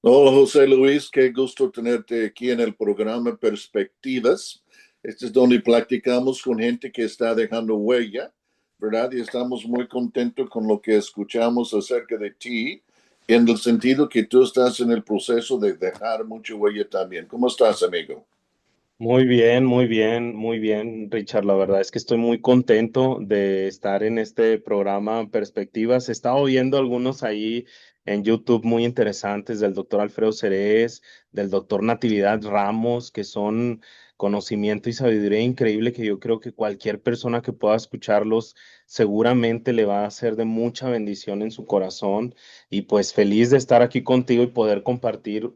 Hola José Luis, qué gusto tenerte aquí en el programa Perspectivas. Este es donde platicamos con gente que está dejando huella, ¿verdad? Y estamos muy contentos con lo que escuchamos acerca de ti, en el sentido que tú estás en el proceso de dejar mucha huella también. ¿Cómo estás, amigo? Muy bien, muy bien, muy bien, Richard. La verdad es que estoy muy contento de estar en este programa Perspectivas. He estado viendo algunos ahí en YouTube muy interesantes del doctor Alfredo Cerez, del doctor Natividad Ramos, que son conocimiento y sabiduría increíble que yo creo que cualquier persona que pueda escucharlos seguramente le va a ser de mucha bendición en su corazón. Y pues feliz de estar aquí contigo y poder compartir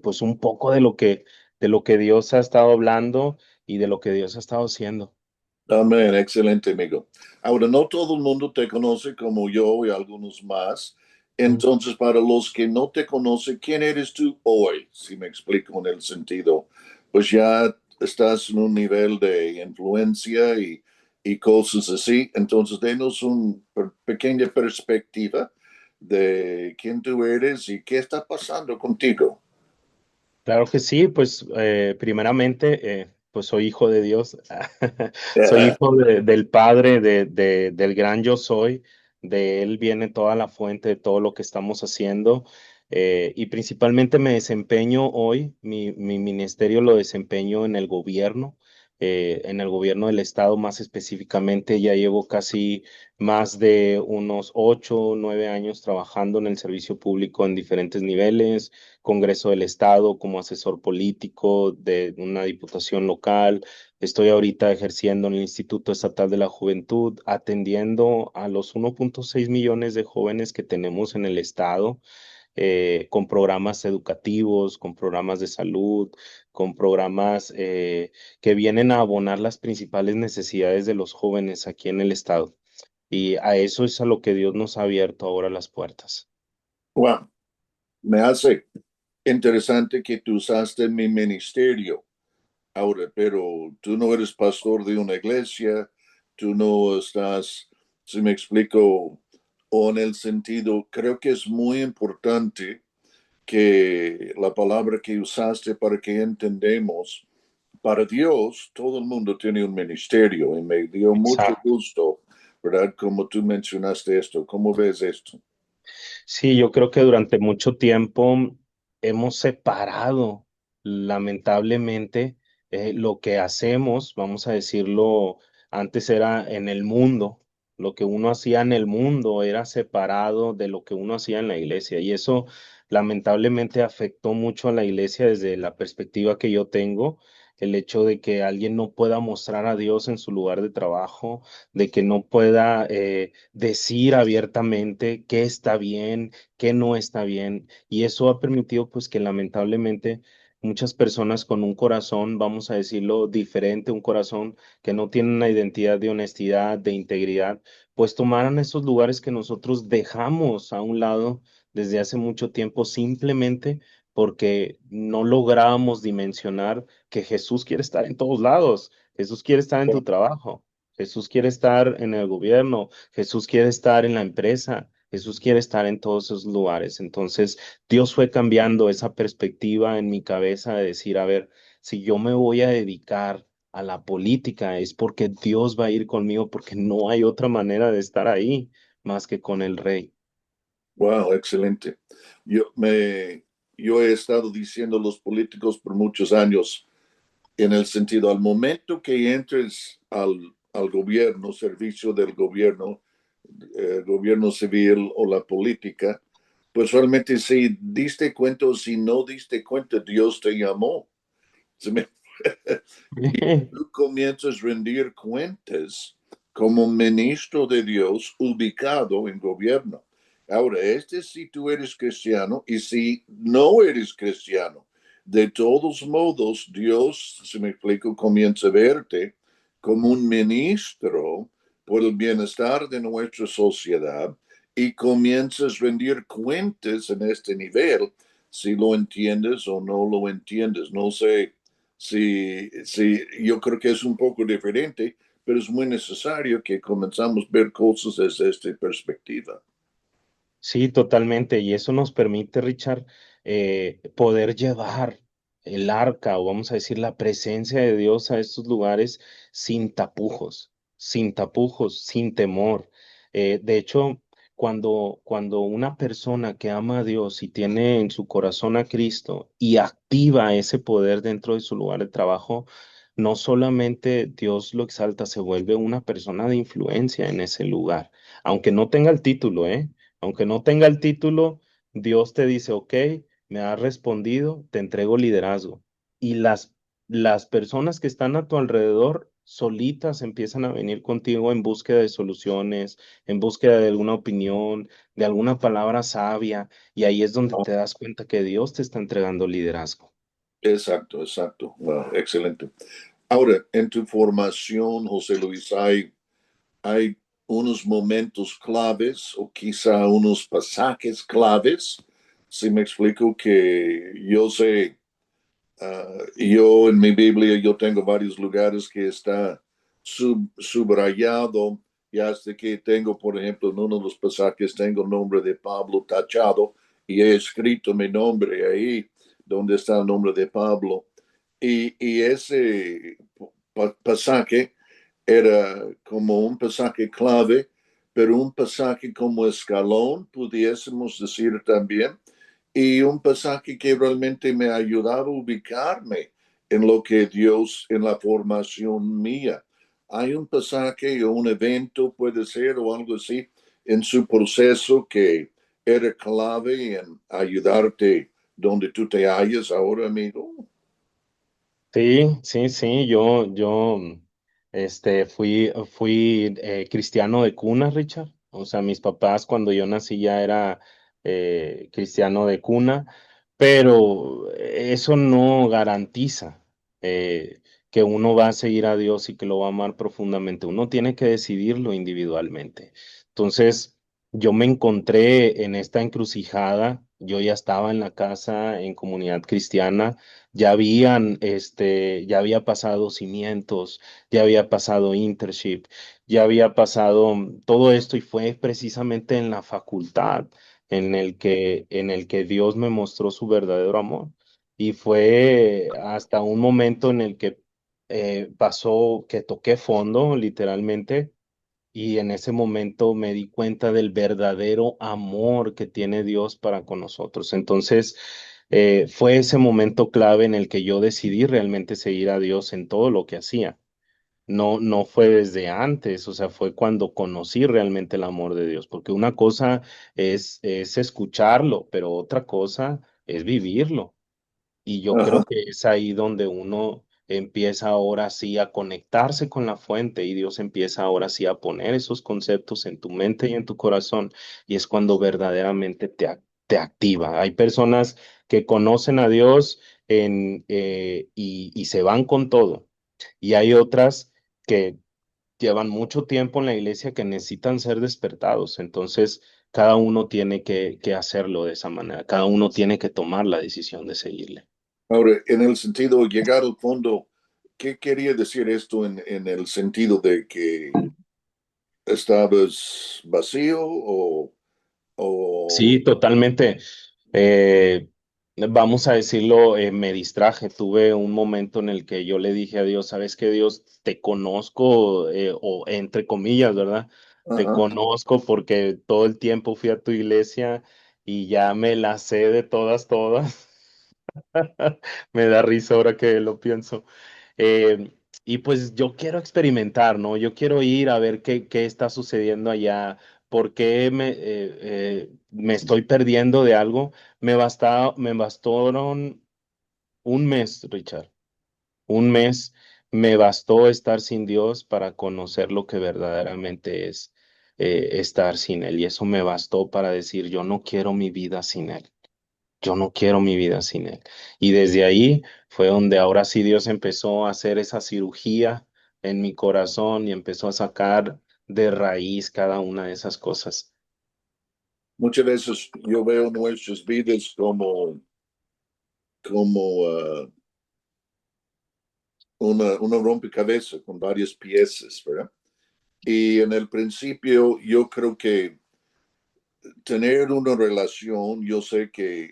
pues un poco de lo que Dios ha estado hablando y de lo que Dios ha estado haciendo. Amén, excelente, amigo. Ahora, no todo el mundo te conoce como yo y algunos más. Mm. Entonces, para los que no te conocen, ¿quién eres tú hoy? Si me explico en el sentido, pues ya estás en un nivel de influencia y cosas así. Entonces, denos una pequeña perspectiva de quién tú eres y qué está pasando contigo. Claro que sí, pues primeramente, pues soy hijo de Dios, soy hijo del Padre, del gran yo soy, de Él viene toda la fuente de todo lo que estamos haciendo y principalmente me desempeño hoy, mi ministerio lo desempeño en el gobierno del Estado más específicamente, ya llevo casi más de unos 8 o 9 años trabajando en el servicio público en diferentes niveles. Congreso del Estado, como asesor político de una diputación local. Estoy ahorita ejerciendo en el Instituto Estatal de la Juventud, atendiendo a los 1.6 millones de jóvenes que tenemos en el estado, con programas educativos, con programas de salud, con programas que vienen a abonar las principales necesidades de los jóvenes aquí en el estado. Y a eso es a lo que Dios nos ha abierto ahora las puertas. Bueno, me hace interesante que tú usaste mi ministerio. Ahora, pero tú no eres pastor de una iglesia, tú no estás, si me explico, o en el sentido, creo que es muy importante que la palabra que usaste para que entendemos, para Dios, todo el mundo tiene un ministerio y me dio mucho Exacto. gusto, ¿verdad? Como tú mencionaste esto, ¿cómo ves esto? Sí, yo creo que durante mucho tiempo hemos separado, lamentablemente, lo que hacemos, vamos a decirlo, antes era en el mundo, lo que uno hacía en el mundo era separado de lo que uno hacía en la iglesia y eso lamentablemente afectó mucho a la iglesia desde la perspectiva que yo tengo, el hecho de que alguien no pueda mostrar a Dios en su lugar de trabajo, de que no pueda decir abiertamente qué está bien, qué no está bien. Y eso ha permitido pues que lamentablemente muchas personas con un corazón, vamos a decirlo, diferente, un corazón que no tiene una identidad de honestidad, de integridad, pues tomaran esos lugares que nosotros dejamos a un lado desde hace mucho tiempo simplemente porque no lográbamos dimensionar que Jesús quiere estar en todos lados, Jesús quiere estar en tu trabajo. Jesús quiere estar en el gobierno, Jesús quiere estar en la empresa, Jesús quiere estar en todos esos lugares. Entonces, Dios fue cambiando esa perspectiva en mi cabeza de decir, a ver, si yo me voy a dedicar a la política es porque Dios va a ir conmigo, porque no hay otra manera de estar ahí más que con el rey. Wow, excelente. Yo, yo he estado diciendo a los políticos por muchos años, en el sentido, al momento que entres al gobierno, servicio del gobierno, gobierno civil o la política, pues realmente si diste cuenta o si no diste cuenta, Dios te llamó. Se me- y tú comienzas a rendir cuentas como ministro de Dios ubicado en gobierno. Ahora, si tú eres cristiano y si no eres cristiano, de todos modos, Dios, si me explico, comienza a verte como un ministro por el bienestar de nuestra sociedad y comienzas a rendir cuentas en este nivel, si lo entiendes o no lo entiendes. No sé si yo creo que es un poco diferente, pero es muy necesario que comenzamos a ver cosas desde esta perspectiva. Sí, totalmente. Y eso nos permite, Richard, poder llevar el arca, o vamos a decir, la presencia de Dios a estos lugares sin tapujos, sin temor. De hecho, cuando una persona que ama a Dios y tiene en su corazón a Cristo y activa ese poder dentro de su lugar de trabajo, no solamente Dios lo exalta, se vuelve una persona de influencia en ese lugar, aunque no tenga el título, ¿eh? Aunque no tenga el título, Dios te dice, ok, me has respondido, te entrego liderazgo. Y las personas que están a tu alrededor solitas empiezan a venir contigo en búsqueda de soluciones, en búsqueda de alguna opinión, de alguna palabra sabia. Y ahí es donde ¿No? te das cuenta que Dios te está entregando liderazgo. Exacto, exacto. Wow, excelente. Ahora, en tu formación, José Luis, hay unos momentos claves o quizá unos pasajes claves. Si me explico que yo sé, yo en mi Biblia, yo tengo varios lugares que está subrayado y hasta que tengo, por ejemplo, en uno de los pasajes tengo el nombre de Pablo tachado y he escrito mi nombre ahí donde está el nombre de Pablo. Y ese pasaje era como un pasaje clave, pero un pasaje como escalón, pudiésemos decir también, y un pasaje que realmente me ayudaba a ubicarme en lo que Dios, en la formación mía. Hay un pasaje o un evento, puede ser, o algo así, en su proceso que era clave en ayudarte donde tú te hallas ahora, amigo. Sí, sí, sí, fui cristiano de cuna, Richard. O sea, mis papás cuando yo nací ya era cristiano de cuna, pero eso no garantiza que uno va a seguir a Dios y que lo va a amar profundamente. Uno tiene que decidirlo individualmente. Entonces, yo me encontré en esta encrucijada. Yo ya estaba en la casa en comunidad cristiana, ya había pasado cimientos, ya había pasado internship, ya había pasado todo esto, y fue precisamente en la facultad en el que Dios me mostró su verdadero amor. Y fue hasta un momento en el que pasó que toqué fondo, literalmente, y en ese momento me di cuenta del verdadero amor que tiene Dios para con nosotros. Entonces, fue ese momento clave en el que yo decidí realmente seguir a Dios en todo lo que hacía. No, no fue desde antes, o sea, fue cuando conocí realmente el amor de Dios, porque una cosa es escucharlo, pero otra cosa es vivirlo. Y yo creo Ajá. que es ahí donde uno empieza ahora sí a conectarse con la fuente, y Dios empieza ahora sí a poner esos conceptos en tu mente y en tu corazón, y es cuando verdaderamente te activa. Hay personas que conocen a Dios y se van con todo, y hay otras que llevan mucho tiempo en la iglesia que necesitan ser despertados. Entonces, cada uno tiene que hacerlo de esa manera, cada uno tiene que tomar la decisión de seguirle. Ahora, en el sentido de llegar al fondo, ¿qué quería decir esto en el sentido de que estabas vacío o Sí, totalmente. Eh, Vamos a decirlo, me distraje. Tuve un momento en el que yo le dije a Dios, ¿sabes qué, Dios? Te conozco, o entre comillas, ¿verdad? Te ajá. conozco porque todo el tiempo fui a tu iglesia y ya me la sé de todas, todas. Me da risa ahora que lo pienso. Eh, y pues yo quiero experimentar, ¿no? Yo quiero ir a ver qué está sucediendo allá, por qué me estoy perdiendo de algo. Me bastaron un mes, Richard. Un mes me bastó estar sin Dios para conocer lo que verdaderamente es estar sin Él. Y eso me bastó para decir, yo no quiero mi vida sin Él. Yo no quiero mi vida sin Él. Y desde ahí fue donde ahora sí Dios empezó a hacer esa cirugía en mi corazón y empezó a sacar de raíz cada una de esas cosas. Muchas veces yo veo nuestras vidas como una rompecabezas con varias piezas, ¿verdad? Y en el principio yo creo que tener una relación, yo sé que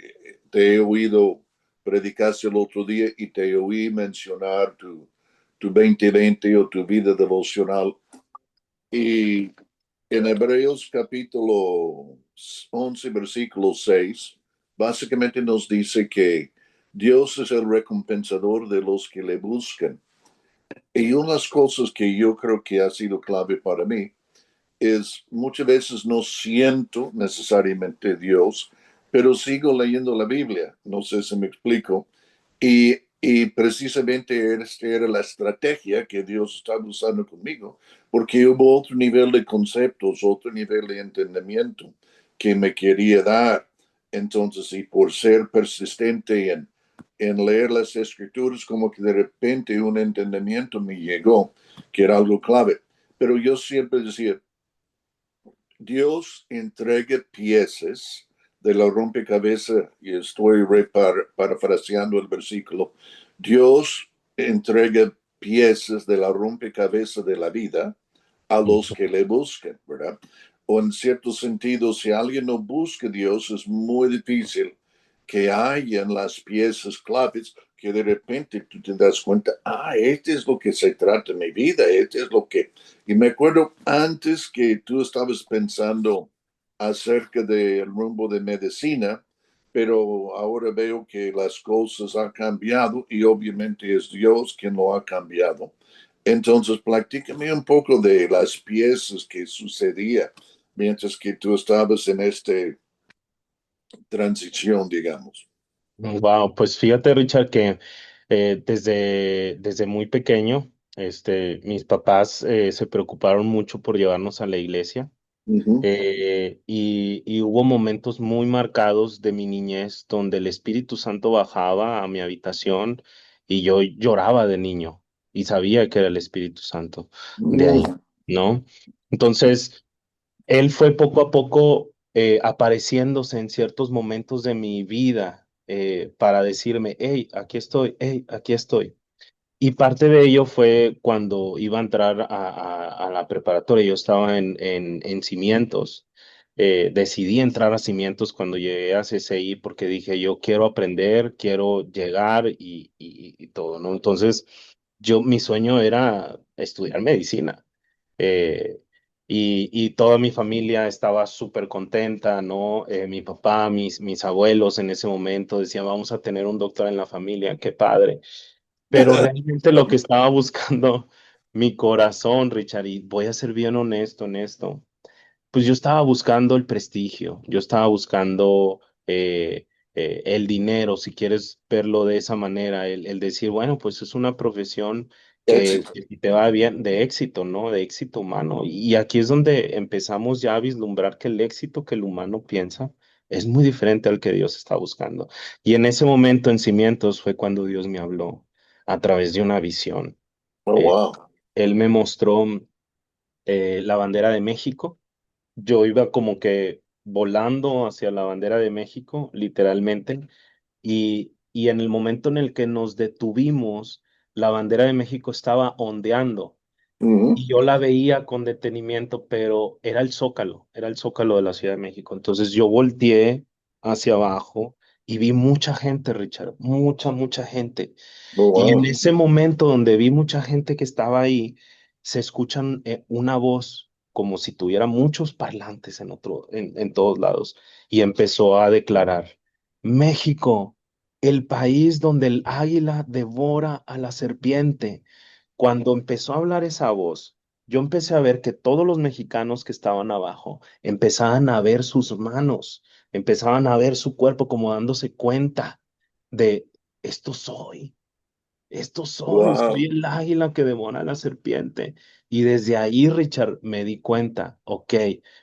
te he oído predicarse el otro día y te oí mencionar tu 2020 o tu vida devocional. Y en Hebreos capítulo 11, versículo 6, básicamente nos dice que Dios es el recompensador de los que le buscan. Y unas cosas que yo creo que ha sido clave para mí es muchas veces no siento necesariamente Dios, pero sigo leyendo la Biblia. No sé si me explico. Y precisamente esta era la estrategia que Dios estaba usando conmigo, porque hubo otro nivel de conceptos, otro nivel de entendimiento que me quería dar. Entonces, y por ser persistente en leer las escrituras, como que de repente un entendimiento me llegó, que era algo clave. Pero yo siempre decía, Dios entrega piezas de la rompecabezas, y estoy parafraseando el versículo, Dios entrega piezas de la rompecabezas de la vida a los que le buscan, ¿verdad? O en cierto sentido, si alguien no busca a Dios, es muy difícil que hayan las piezas claves que de repente tú te das cuenta, este es lo que se trata en mi vida, este es lo que... Y me acuerdo antes que tú estabas pensando acerca del rumbo de medicina, pero ahora veo que las cosas han cambiado y obviamente es Dios quien lo ha cambiado. Entonces, platícame un poco de las piezas que sucedía mientras que tú estabas en esta transición, digamos. Wow, pues fíjate, Richard, que desde muy pequeño, mis papás se preocuparon mucho por llevarnos a la iglesia. Ujú. Y hubo momentos muy marcados de mi niñez donde el Espíritu Santo bajaba a mi habitación y yo lloraba de niño y sabía que era el Espíritu Santo de ahí, Mm. ¿no? Entonces, él fue poco a poco apareciéndose en ciertos momentos de mi vida para decirme, hey, aquí estoy, hey, aquí estoy. Y parte de ello fue cuando iba a entrar a la preparatoria. Yo estaba en cimientos. Decidí entrar a cimientos cuando llegué a CCI porque dije, yo quiero aprender, quiero llegar y todo, ¿no? Entonces, mi sueño era estudiar medicina. Eh, y toda mi familia estaba súper contenta, ¿no? Mi papá, mis abuelos en ese momento decían, vamos a tener un doctor en la familia, qué padre. Pero realmente lo que estaba buscando mi corazón, Richard, y voy a ser bien honesto en esto, pues yo estaba buscando el prestigio, yo estaba buscando eh, el dinero, si quieres verlo de esa manera, el decir, bueno, pues es una profesión Éxito. que si te va bien, de éxito, ¿no? De éxito humano. Y aquí es donde empezamos ya a vislumbrar que el éxito que el humano piensa es muy diferente al que Dios está buscando. Y en ese momento en Cimientos fue cuando Dios me habló a través de una visión. Oh, Eh, wow. Él me mostró la bandera de México. Yo iba como que volando hacia la bandera de México, literalmente, y en el momento en el que nos detuvimos, la bandera de México estaba ondeando Ujú. y yo la veía con detenimiento, pero era el Zócalo de la Ciudad de México. Entonces yo volteé hacia abajo y vi mucha gente, Richard, mucha gente. Oh, Y en wow. ese momento donde vi mucha gente que estaba ahí, se escuchan una voz como si tuviera muchos parlantes en todos lados y empezó a declarar, México, el país donde el águila devora a la serpiente. Cuando empezó a hablar esa voz, yo empecé a ver que todos los mexicanos que estaban abajo empezaban a ver sus manos, empezaban a ver su cuerpo como dándose cuenta de esto soy Wow. el águila que devora a la serpiente. Y desde ahí, Richard, me di cuenta, ok,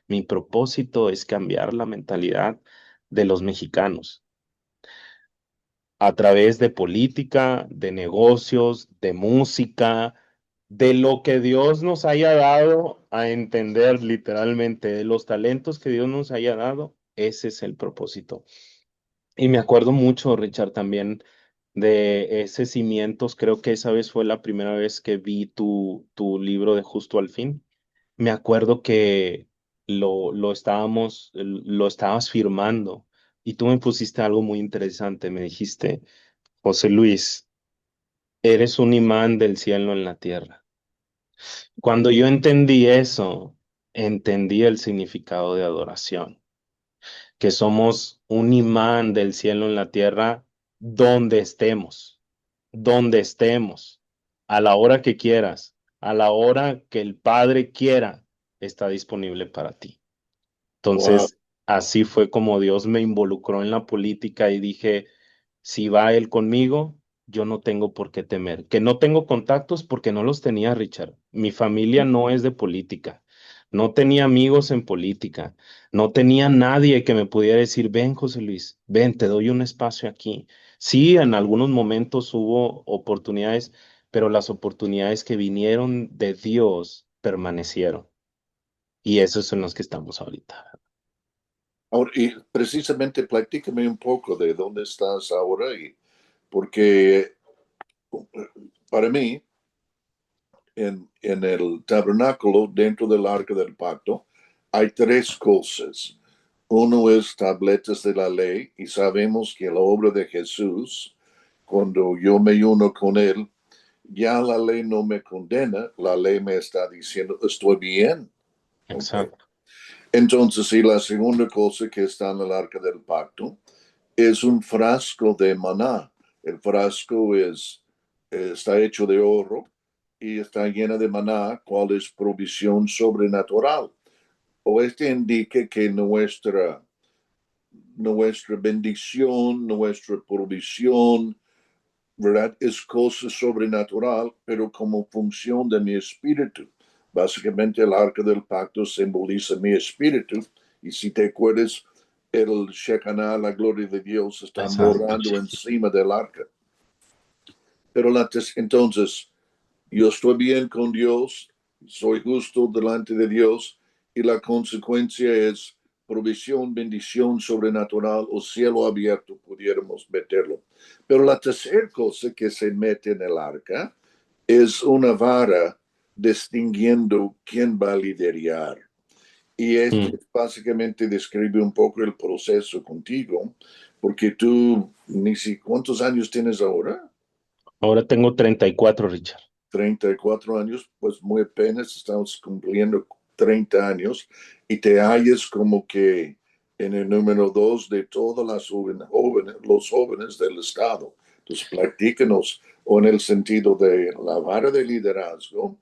mi propósito es cambiar la mentalidad de los mexicanos a través de política, de negocios, de música, de lo que Dios nos haya dado a entender literalmente, de los talentos que Dios nos haya dado, ese es el propósito. Y me acuerdo mucho, Richard, también de ese Cimientos, creo que esa vez fue la primera vez que vi tu libro de Justo al Fin. Me acuerdo que lo estabas firmando y tú me pusiste algo muy interesante. Me dijiste, José Luis, eres un imán del cielo en la tierra. Cuando yo entendí eso, entendí el significado de adoración, que somos un imán del cielo en la tierra donde estemos, donde estemos, a la hora que quieras, a la hora que el Padre quiera, está disponible para ti. Wow. Entonces, así fue como Dios me involucró en la política y dije, si va Él conmigo, yo no tengo por qué temer. Que no tengo contactos porque no los tenía, Richard. Mi familia no es de política. No tenía amigos en política. No tenía nadie que me pudiera decir, ven, José Luis, ven, te doy un espacio aquí. Sí, en algunos momentos hubo oportunidades, pero las oportunidades que vinieron de Dios permanecieron. Y esos son los que estamos ahorita. Ahora, y precisamente platícame un poco de dónde estás ahora, y porque para mí, en el tabernáculo, dentro del arca del pacto, hay tres cosas. Uno es tabletas de la ley, y sabemos que la obra de Jesús, cuando yo me uno con él, ya la ley no me condena, la ley me está diciendo, estoy bien. Okay. Exacto. Entonces, y la segunda cosa que está en el arca del pacto es un frasco de maná. El frasco está hecho de oro y está llena de maná, cual es provisión sobrenatural. O este indica que nuestra bendición, nuestra provisión, ¿verdad? Es cosa sobrenatural, pero como función de mi espíritu. Básicamente el arca del pacto simboliza mi espíritu. Y si te acuerdas, el Shekinah, la gloria de Dios, está Exacto. morando encima del arca. Pero entonces, yo estoy bien con Dios, soy justo delante de Dios, y la consecuencia es provisión, bendición sobrenatural o cielo abierto, pudiéramos meterlo. Pero la tercera cosa que se mete en el arca es una vara distinguiendo quién va a liderar. Y esto Mm. básicamente describe un poco el proceso contigo, porque tú, ni si, ¿cuántos años tienes ahora? Ahora tengo 34, Richard. 34 años, pues muy apenas estamos cumpliendo 30 años, y te hallas como que en el número dos de todas las los jóvenes del Estado. Entonces, platícanos, o en el sentido de la vara de liderazgo,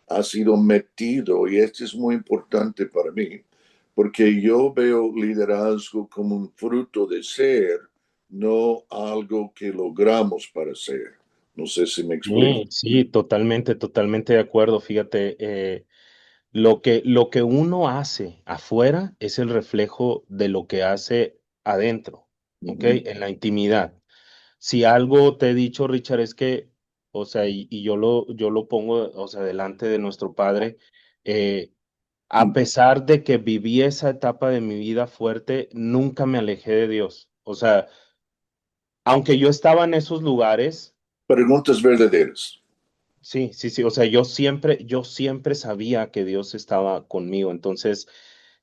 ha sido metido, y esto es muy importante para mí, porque yo veo liderazgo como un fruto de ser, no algo que logramos para ser. No sé si me explico. Sí, totalmente, totalmente de acuerdo. Fíjate, lo que uno hace afuera es el reflejo de lo que hace adentro, ¿ok? Ujú. En la intimidad. Si algo te he dicho, Richard, es que, o sea, y yo lo pongo, o sea, delante de nuestro Padre, eh, a pesar de que viví esa etapa de mi vida fuerte, nunca me alejé de Dios. O sea, aunque yo estaba en esos lugares, Preguntas verdaderas. sí, sí, sí, o sea, yo siempre sabía que Dios estaba conmigo. Entonces,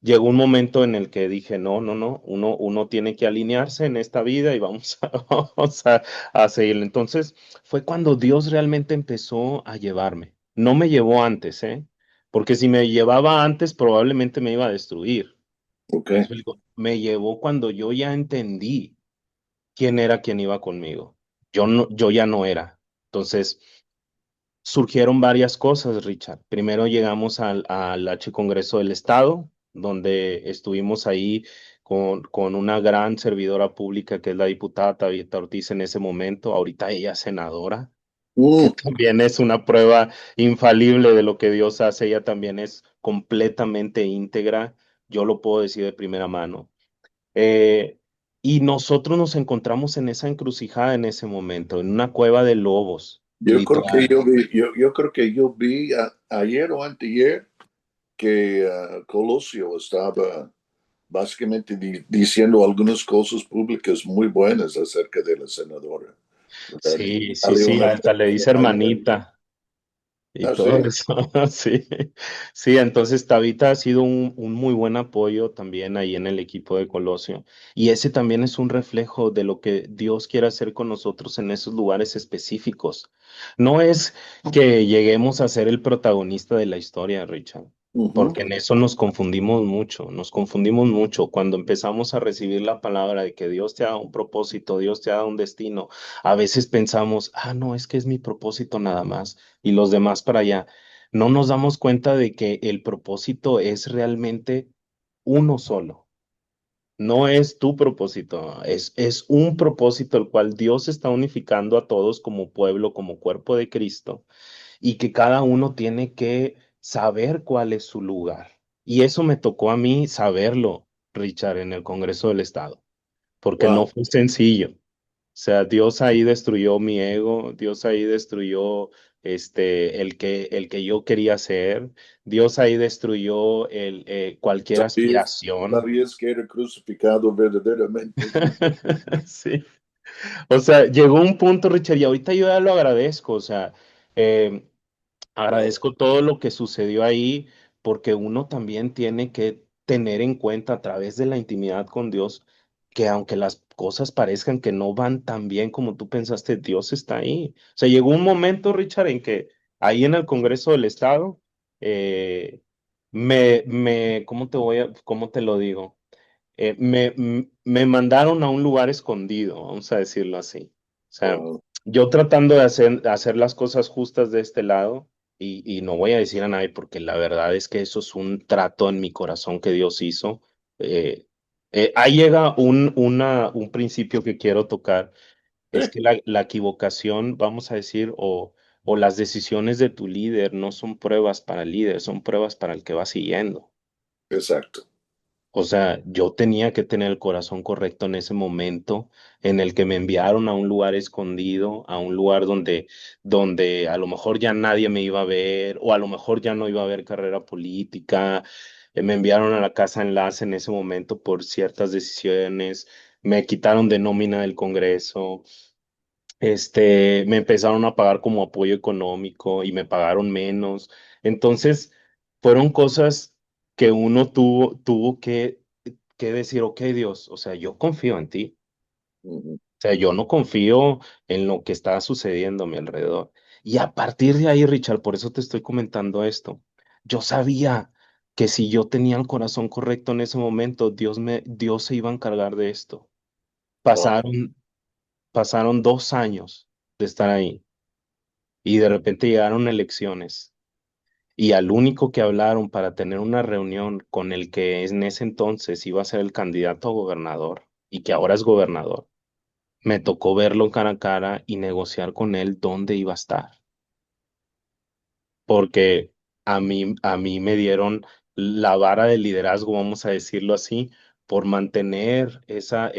llegó un momento en el que dije, no, no, no, uno tiene que alinearse en esta vida y vamos a, vamos a seguirlo. Entonces, fue cuando Dios realmente empezó a llevarme. No me llevó antes, ¿eh? Porque si me llevaba antes, probablemente me iba a destruir. Ok. Me explico. Me llevó cuando yo ya entendí quién era quien iba conmigo. Yo ya no era. Entonces, surgieron varias cosas, Richard. Primero llegamos al H Congreso del Estado, donde estuvimos ahí con una gran servidora pública que es la diputada Tabitha Ortiz en ese momento. Ahorita ella es senadora, que Mm, también es una prueba infalible de lo que Dios hace. Ella también es completamente íntegra. Yo lo puedo decir de primera mano. Eh, y nosotros nos encontramos en esa encrucijada en ese momento, en una cueva de lobos, yo creo que literal. yo creo que yo vi ayer o anteayer que Colosio estaba básicamente diciendo algunas cosas públicas muy buenas acerca de la senadora, ¿verdad? Sí, sí, Salió sí, una hasta le prensa dice ayer. hermanita. y Ah, todo sí. eso. Sí, sí, entonces Tabita ha sido un muy buen apoyo también ahí en el equipo de Colosio. Y ese también es un reflejo de lo que Dios quiere hacer con nosotros en esos lugares específicos. No es que lleguemos a ser el protagonista de la historia, Richard. Ujú. Porque en eso nos confundimos mucho cuando empezamos a recibir la palabra de que Dios te ha dado un propósito, Dios te ha dado un destino. A veces pensamos, ah, no, es que es mi propósito nada más y los demás para allá. No nos damos cuenta de que el propósito es realmente uno solo. No es tu propósito, es un propósito el cual Dios está unificando a todos como pueblo, como cuerpo de Cristo, y que cada uno tiene que saber cuál es su lugar. Y eso me tocó a mí saberlo, Richard, en el Congreso del Estado, porque no Wow. fue sencillo. O sea, Dios ahí destruyó mi ego, Dios ahí destruyó el que yo quería ser, Dios ahí destruyó cualquier ¿Sabías, aspiración. sabías que era crucificado verdaderamente? Sí. O sea, llegó un punto, Richard, y ahorita yo ya lo agradezco, o sea, eh, Wow. agradezco todo lo que sucedió ahí, porque uno también tiene que tener en cuenta a través de la intimidad con Dios que aunque las cosas parezcan que no van tan bien como tú pensaste, Dios está ahí. O sea, llegó un momento, Richard, en que ahí en el Congreso del Estado, eh, ¿cómo te lo digo? Me mandaron a un lugar escondido, vamos a decirlo así. O sea, Wow. yo tratando de hacer las cosas justas de este lado, y no voy a decir a nadie porque la verdad es que eso es un trato en mi corazón que Dios hizo. eh, Ahí llega un principio que quiero tocar, es Sí, que la equivocación, vamos a decir, o las decisiones de tu líder no son pruebas para el líder, son pruebas para el que va siguiendo. exacto. O sea, yo tenía que tener el corazón correcto en ese momento en el que me enviaron a un lugar escondido, a un lugar donde a lo mejor ya nadie me iba a ver o a lo mejor ya no iba a haber carrera política. Me enviaron a la casa enlace en ese momento por ciertas decisiones. Me quitaron de nómina del Congreso. Me empezaron a pagar como apoyo económico y me pagaron menos. Entonces, fueron cosas que uno tuvo que decir, ok, Dios, o sea, yo confío en ti. Ujú. O sea, yo no confío en lo que está sucediendo a mi alrededor. Y a partir de ahí, Richard, por eso te estoy comentando esto. Yo sabía que si yo tenía el corazón correcto en ese momento, Dios se iba a encargar de esto. Wow. Pasaron, pasaron 2 años de estar ahí. Y de repente llegaron elecciones y al único que hablaron para tener una reunión con el que en ese entonces iba a ser el candidato a gobernador y que ahora es gobernador, me tocó verlo cara a cara y negociar con él dónde iba a estar, porque a mí me dieron la vara de liderazgo, vamos a decirlo así, por mantener esa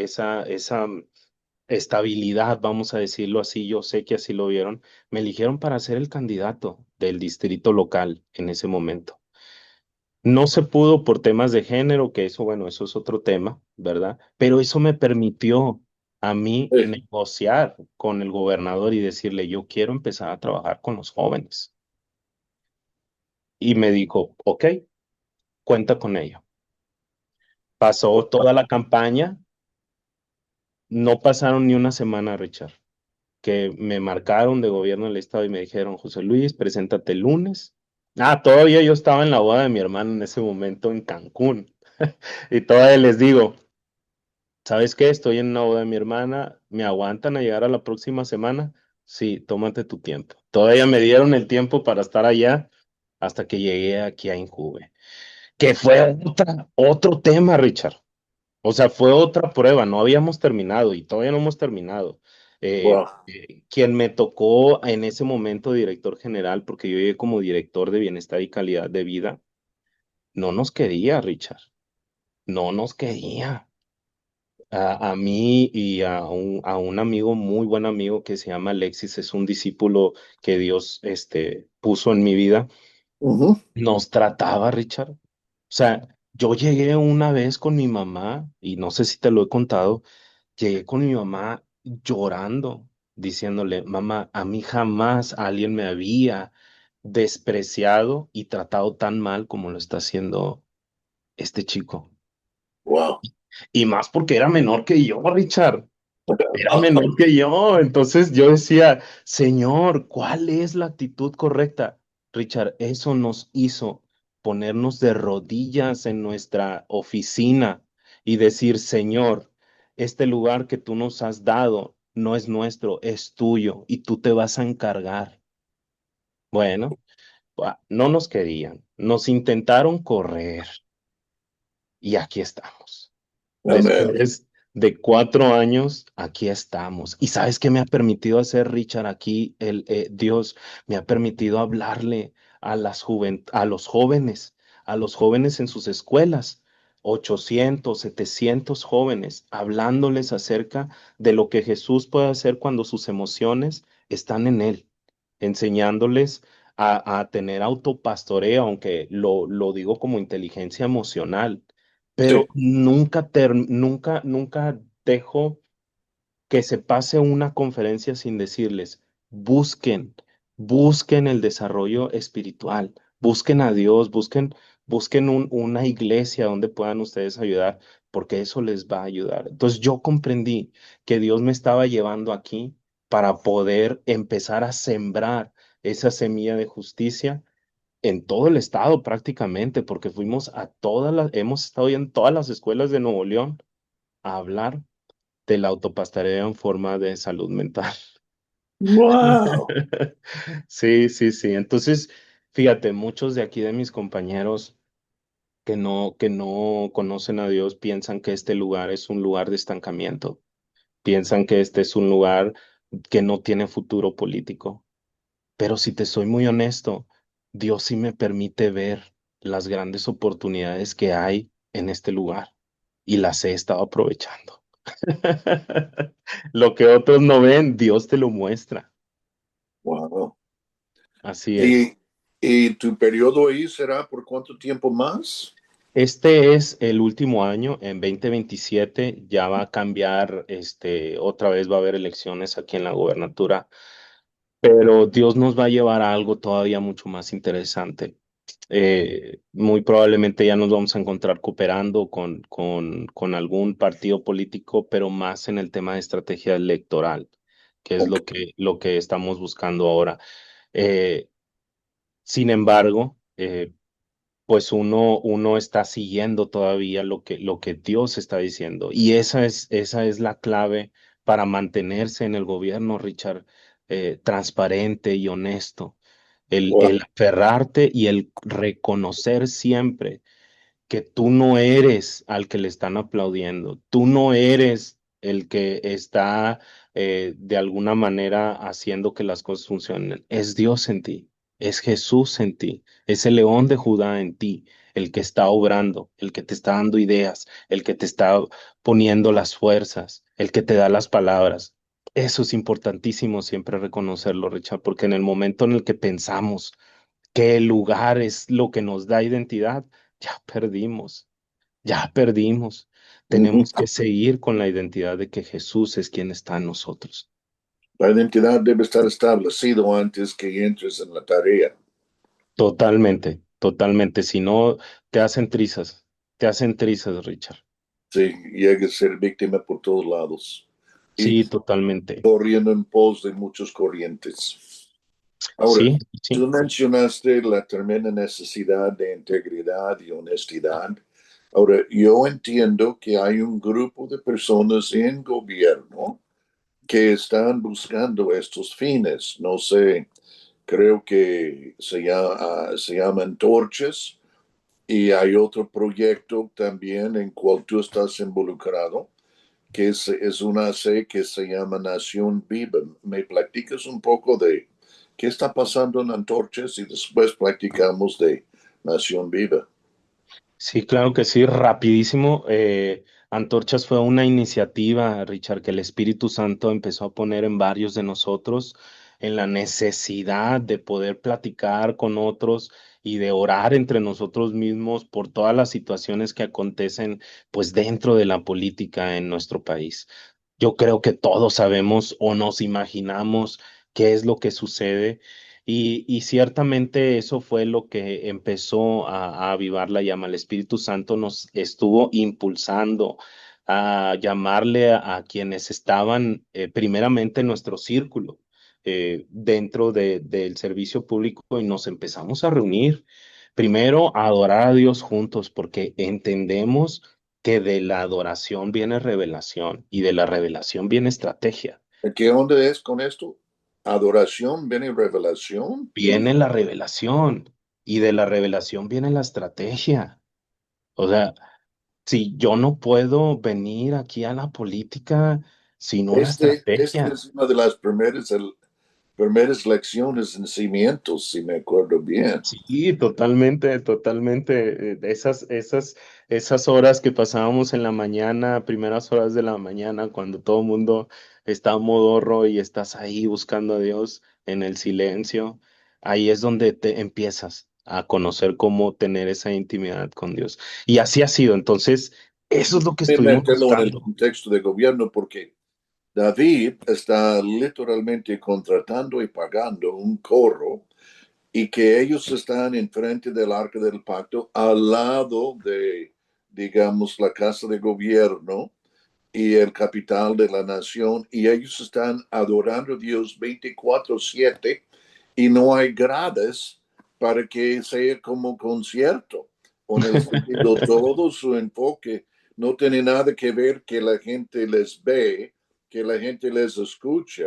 estabilidad, vamos a decirlo así, yo sé que así lo vieron, me eligieron para ser el candidato del distrito local en ese momento. No se pudo por temas de género, que eso, bueno, eso es otro tema, ¿verdad? Pero eso me permitió a mí Sí, negociar con el gobernador y decirle, yo quiero empezar a trabajar con los jóvenes. Y me dijo, ok, cuenta con ello. Pasó wow. toda la campaña, no pasaron ni una semana, Richard, que me marcaron de gobierno del estado y me dijeron, José Luis, preséntate el lunes. Ah, todavía yo estaba en la boda de mi hermano en ese momento en Cancún. Y todavía les digo, ¿sabes qué? Estoy en una boda de mi hermana, ¿me aguantan a llegar a la próxima semana? Sí, tómate tu tiempo. Todavía me dieron el tiempo para estar allá hasta que llegué aquí a Injuve, que fue otro tema, Richard. O sea, fue otra prueba, no habíamos terminado y todavía no hemos terminado. Wow. Quien me tocó en ese momento director general, porque yo llegué como director de bienestar y calidad de vida, no nos quería, Richard, no nos quería. A mí y a un amigo, muy buen amigo que se llama Alexis, es un discípulo que Dios puso en mi vida, Ujú. nos trataba, Richard. O sea, yo llegué una vez con mi mamá, y no sé si te lo he contado. Llegué con mi mamá llorando, diciéndole, mamá, a mí jamás alguien me había despreciado y tratado tan mal como lo está haciendo este chico. Wow. Y más porque era menor que yo, Richard. Era menor que yo. Entonces yo decía, Señor, ¿cuál es la actitud correcta? Richard, eso nos hizo ponernos de rodillas en nuestra oficina y decir, Señor, este lugar que tú nos has dado no es nuestro, es tuyo y tú te vas a encargar. Bueno, no nos querían, nos intentaron correr y aquí estamos. Amén. Después de 4 años, aquí estamos. ¿Y sabes qué me ha permitido hacer, Richard? Aquí Dios me ha permitido hablarle a los jóvenes en sus escuelas, 800, 700 jóvenes, hablándoles acerca de lo que Jesús puede hacer cuando sus emociones están en Él, enseñándoles a tener autopastoreo, aunque lo digo como inteligencia emocional, pero Sí. nunca dejo que se pase una conferencia sin decirles, busquen, busquen el desarrollo espiritual, busquen a Dios, busquen una iglesia donde puedan ustedes ayudar, porque eso les va a ayudar. Entonces yo comprendí que Dios me estaba llevando aquí para poder empezar a sembrar esa semilla de justicia en todo el estado prácticamente, porque hemos estado en todas las escuelas de Nuevo León a hablar del autopastoreo en forma de salud mental. Wow. Sí, sí, sí. Entonces, fíjate, muchos de aquí de mis compañeros que no conocen a Dios piensan que este lugar es un lugar de estancamiento, piensan que este es un lugar que no tiene futuro político. Pero si te soy muy honesto, Dios sí me permite ver las grandes oportunidades que hay en este lugar y las he estado aprovechando. Lo que otros no ven, Dios te lo muestra. Wow. Así es. ¿Y, y tu periodo ahí será por cuánto tiempo más? Este es el último año, en 2027 ya va a cambiar, otra vez va a haber elecciones aquí en la gobernatura, pero Dios nos va a llevar a algo todavía mucho más interesante. Muy probablemente ya nos vamos a encontrar cooperando con algún partido político, pero más en el tema de estrategia electoral, que es Ok. lo que estamos buscando ahora. Eh, Sin embargo, pues uno está siguiendo todavía lo que Dios está diciendo. Y esa es la clave para mantenerse en el gobierno, Richard, transparente y honesto. Wow. El aferrarte y el reconocer siempre que tú no eres al que le están aplaudiendo, tú no eres el que está de alguna manera haciendo que las cosas funcionen, es Dios en ti, es Jesús en ti, es el león de Judá en ti, el que está obrando, el que te está dando ideas, el que te está poniendo las fuerzas, el que te da las palabras. Eso es importantísimo siempre reconocerlo, Richard, porque en el momento en el que pensamos que el lugar es lo que nos da identidad, ya perdimos, ya perdimos. Ujú. Tenemos que seguir con la identidad de que Jesús es quien está en nosotros. La identidad debe estar establecido antes que entres en la tarea. Totalmente, totalmente. Si no, te hacen trizas, Richard. Sí, llega a ser víctima por todos lados y Sí, totalmente. corriendo en pos de muchos corrientes. Ahora, Sí, sí, tú mencionaste la tremenda necesidad de integridad y honestidad. Ahora, yo entiendo que hay un grupo de personas en gobierno que están buscando estos fines. No sé, creo que se llama Antorchas y hay otro proyecto también en cual tú estás involucrado, que es una C que se llama Nación Viva. ¿Me platicas un poco de qué está pasando en Antorchas y después platicamos de Nación Viva? sí, claro que sí, rapidísimo. Antorchas fue una iniciativa, Richard, que el Espíritu Santo empezó a poner en varios de nosotros en la necesidad de poder platicar con otros y de orar entre nosotros mismos por todas las situaciones que acontecen pues dentro de la política en nuestro país. Yo creo que todos sabemos o nos imaginamos qué es lo que sucede Y ciertamente eso fue lo que empezó a avivar la llama. El Espíritu Santo nos estuvo impulsando a llamarle a quienes estaban primeramente en nuestro círculo dentro del servicio público y nos empezamos a reunir. Primero, a adorar a Dios juntos porque entendemos que de la adoración viene revelación y de la revelación viene estrategia. ¿Qué onda es con esto? Adoración, viene revelación. Viene la revelación y de la revelación viene la estrategia. O sea, si yo no puedo venir aquí a la política sin una Este estrategia. es una de las primeras lecciones en cimientos, si me acuerdo bien. Sí, totalmente, totalmente. Esas horas que pasábamos en la mañana, primeras horas de la mañana, cuando todo el mundo está modorro y estás ahí buscando a Dios en el silencio, ahí es donde te empiezas a conocer cómo tener esa intimidad con Dios. Y así ha sido. Entonces, eso es lo que Voy a estuvimos meterlo en el buscando. contexto de gobierno porque David está literalmente contratando y pagando un coro y que ellos están enfrente del arca del pacto al lado de, digamos, la casa de gobierno y el capital de la nación y ellos están adorando a Dios 24/7 y no hay gradas para que sea como concierto. O en el sentido, todo su enfoque no tiene nada que ver que la gente les ve, que la gente les escucha,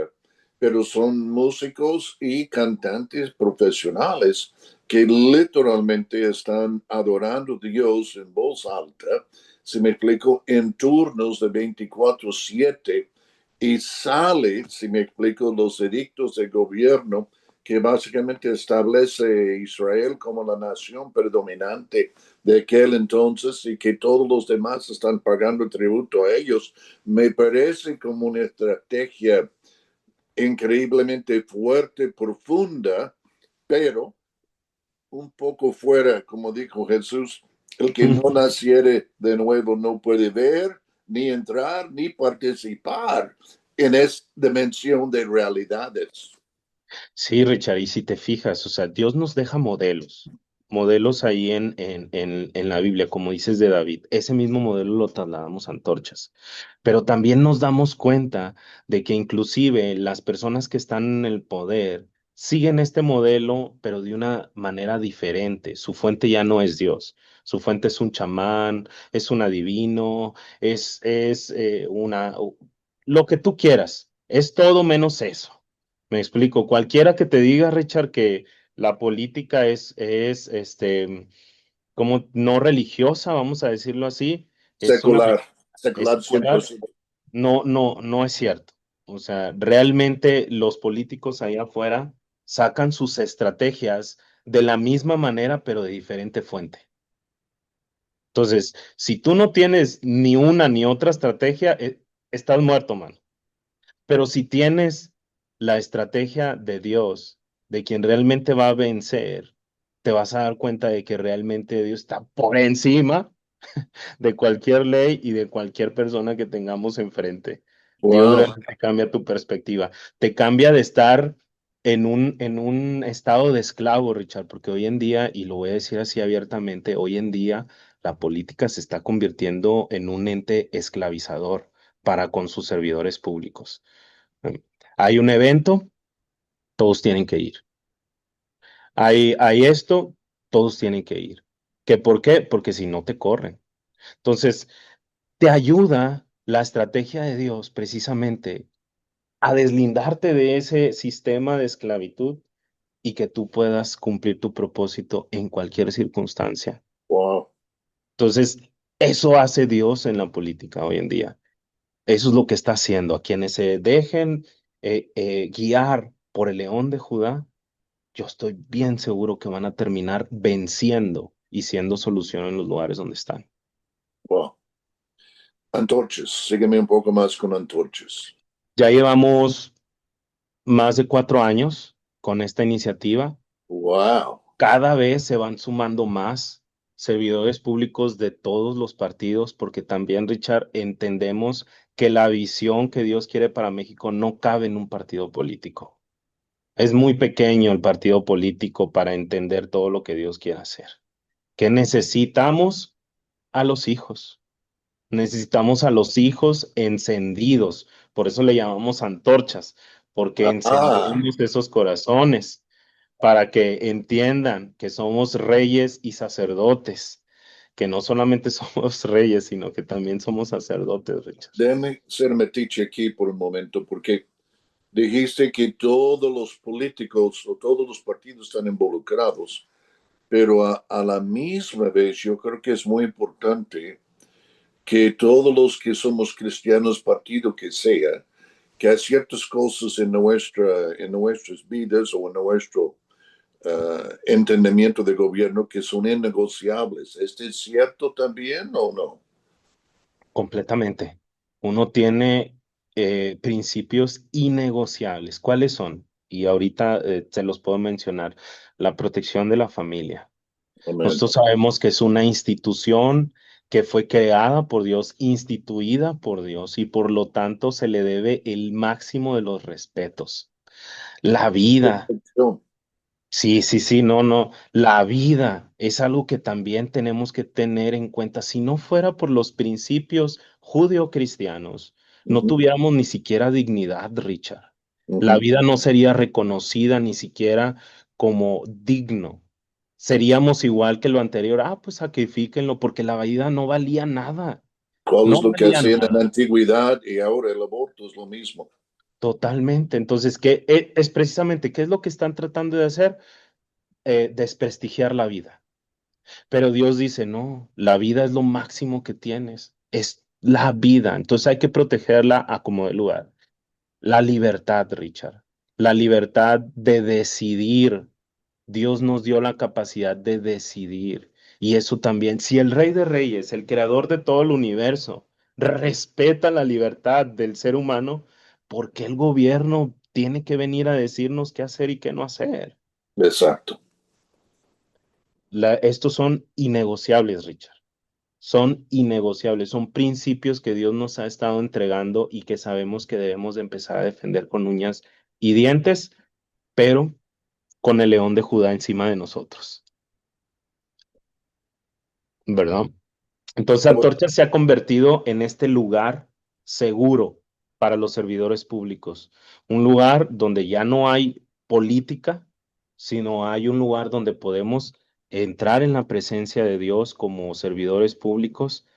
pero son músicos y cantantes profesionales que literalmente están adorando a Dios en voz alta, si me explico, en turnos de 24/7 y sale, si me explico, los edictos de gobierno que básicamente establece Israel como la nación predominante de aquel entonces y que todos los demás están pagando tributo a ellos, me parece como una estrategia increíblemente fuerte, profunda, pero un poco fuera, como dijo Jesús, el que no naciere de nuevo no puede ver, ni entrar, ni participar en esta dimensión de realidades. Sí, Richard, y si te fijas, o sea, Dios nos deja modelos, modelos ahí en la Biblia, como dices de David. Ese mismo modelo lo trasladamos a antorchas, pero también nos damos cuenta de que inclusive las personas que están en el poder siguen este modelo, pero de una manera diferente. Su fuente ya no es Dios, su fuente es un chamán, es un adivino, lo que tú quieras, es todo menos eso. Me explico. Cualquiera que te diga, Richard, que la política como no religiosa, vamos a decirlo así, es una Secular, es secular secular, 100%. no es cierto. O sea, realmente los políticos ahí afuera sacan sus estrategias de la misma manera, pero de diferente fuente. Entonces, si tú no tienes ni una ni otra estrategia, estás muerto, mano. Pero si tienes la estrategia de Dios, de quien realmente va a vencer, te vas a dar cuenta de que realmente Dios está por encima de cualquier ley y de cualquier persona que tengamos enfrente. Dios Wow, realmente cambia tu perspectiva. Te cambia de estar en un estado de esclavo, Richard, porque hoy en día, y lo voy a decir así abiertamente, hoy en día la política se está convirtiendo en un ente esclavizador para con sus servidores públicos. Hay un evento, todos tienen que ir. Hay esto, todos tienen que ir. ¿Qué por qué? Porque si no te corren. Entonces, te ayuda la estrategia de Dios precisamente a deslindarte de ese sistema de esclavitud y que tú puedas cumplir tu propósito en cualquier circunstancia. wow, Entonces, eso hace Dios en la política hoy en día. Eso es lo que está haciendo. A quienes se dejen guiar por el león de Judá, yo estoy bien seguro que van a terminar venciendo y siendo solución en los lugares donde están. wow. Antorchas, sígueme un poco más con antorchas. Ya llevamos más de 4 años con esta iniciativa. Wow, Cada vez se van sumando más servidores públicos de todos los partidos, porque también, Richard, entendemos que la visión que Dios quiere para México no cabe en un partido político. Es muy pequeño el partido político para entender todo lo que Dios quiere hacer. ¿Qué necesitamos? A los hijos. Necesitamos a los hijos encendidos. Por eso le llamamos antorchas, porque Ah, encendemos esos corazones para que entiendan que somos reyes y sacerdotes, que no solamente somos reyes, sino que también somos sacerdotes, Richard. déjeme ser metiche aquí por un momento, porque dijiste que todos los políticos o todos los partidos están involucrados, pero a la misma vez yo creo que es muy importante que todos los que somos cristianos, partido que sea, que hay ciertas cosas en nuestras vidas o en nuestro entendimiento de gobierno que son innegociables. ¿Este es cierto también o no? Completamente. Uno tiene principios innegociables. ¿Cuáles son? Y ahorita se los puedo mencionar. La protección de la familia. Amén. Nosotros sabemos que es una institución que fue creada por Dios, instituida por Dios, y por lo tanto se le debe el máximo de los respetos. La vida. Perfección. Sí, sí, sí, no, no. La vida es algo que también tenemos que tener en cuenta. Si no fuera por los principios judeocristianos, no Ujú, tuviéramos ni siquiera dignidad, Richard. La ujú. vida no sería reconocida ni siquiera como digno. Seríamos igual que lo anterior. Ah, pues sacrifíquenlo porque la vida no valía nada. ¿Cuál es No lo que valía hacían en la nada. antigüedad y ahora el aborto es lo mismo? Totalmente. Entonces, ¿qué es precisamente qué es lo que están tratando de hacer? Desprestigiar la vida. Pero Dios dice, no, la vida es lo máximo que tienes, es la vida, entonces hay que protegerla a como de lugar. La libertad, Richard, la libertad de decidir. Dios nos dio la capacidad de decidir. Y eso también, si el Rey de Reyes, el creador de todo el universo, respeta la libertad del ser humano, ¿por qué el gobierno tiene que venir a decirnos qué hacer y qué no hacer? Exacto. Estos son innegociables, Richard. Son innegociables, son principios que Dios nos ha estado entregando y que sabemos que debemos de empezar a defender con uñas y dientes, pero con el león de Judá encima de nosotros, ¿verdad? Entonces, Ahora, Antorcha se ha convertido en este lugar seguro para los servidores públicos, un lugar donde ya no hay política, sino hay un lugar donde podemos entrar en la presencia de Dios como servidores públicos,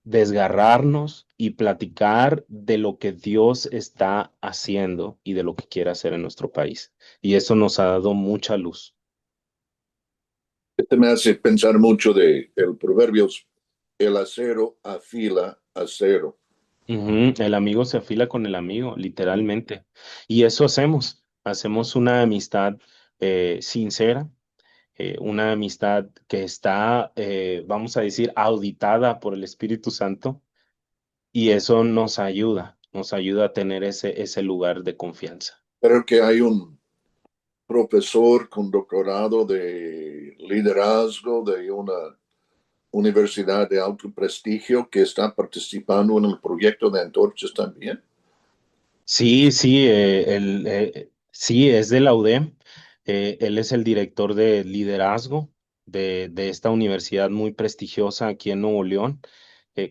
desgarrarnos y platicar de lo que Dios está haciendo y de lo que quiere hacer en nuestro país. Y eso nos ha dado mucha luz. este me hace pensar mucho de el proverbio, el acero afila acero. Ujú. El amigo se afila con el amigo, literalmente. Y eso hacemos. Hacemos una amistad sincera, una amistad que está, vamos a decir, auditada por el Espíritu Santo. Y eso nos ayuda a tener ese lugar de confianza. Creo que hay un profesor con doctorado de liderazgo de una universidad de alto prestigio que está participando en el proyecto de antorchas también. Sí, sí, sí, es de la UDEM. Él es el director de liderazgo de esta universidad muy prestigiosa aquí en Nuevo León.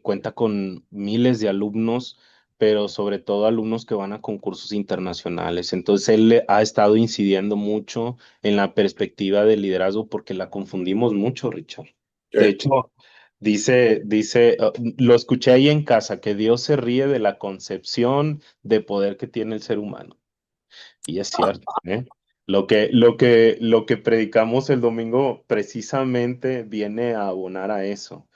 Cuenta con miles de alumnos, pero sobre todo alumnos que van a concursos internacionales. Entonces, ha estado incidiendo mucho en la perspectiva del liderazgo porque la confundimos mucho, Richard. De Sí. hecho, lo escuché ahí en casa, que Dios se ríe de la concepción de poder que tiene el ser humano. Y es cierto, ¿eh? Lo que predicamos el domingo precisamente viene a abonar a eso,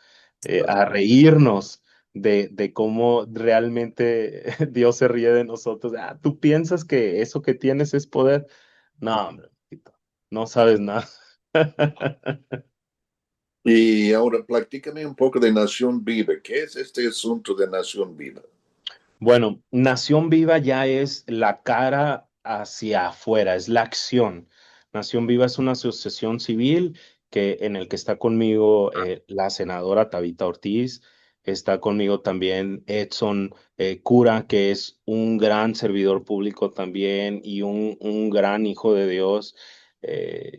a reírnos de cómo realmente Dios se ríe de nosotros. Ah, ¿tú piensas que eso que tienes es poder? No, hombre, no sabes nada. Y ahora platícame un poco de Nación Viva. ¿Qué es este asunto de Nación Viva? Bueno, Nación Viva ya es la cara hacia afuera, es la acción. Nación Viva es una asociación civil en el que está conmigo la senadora Tabita Ortiz, está conmigo también Edson Cura, que es un gran servidor público también y un gran hijo de Dios.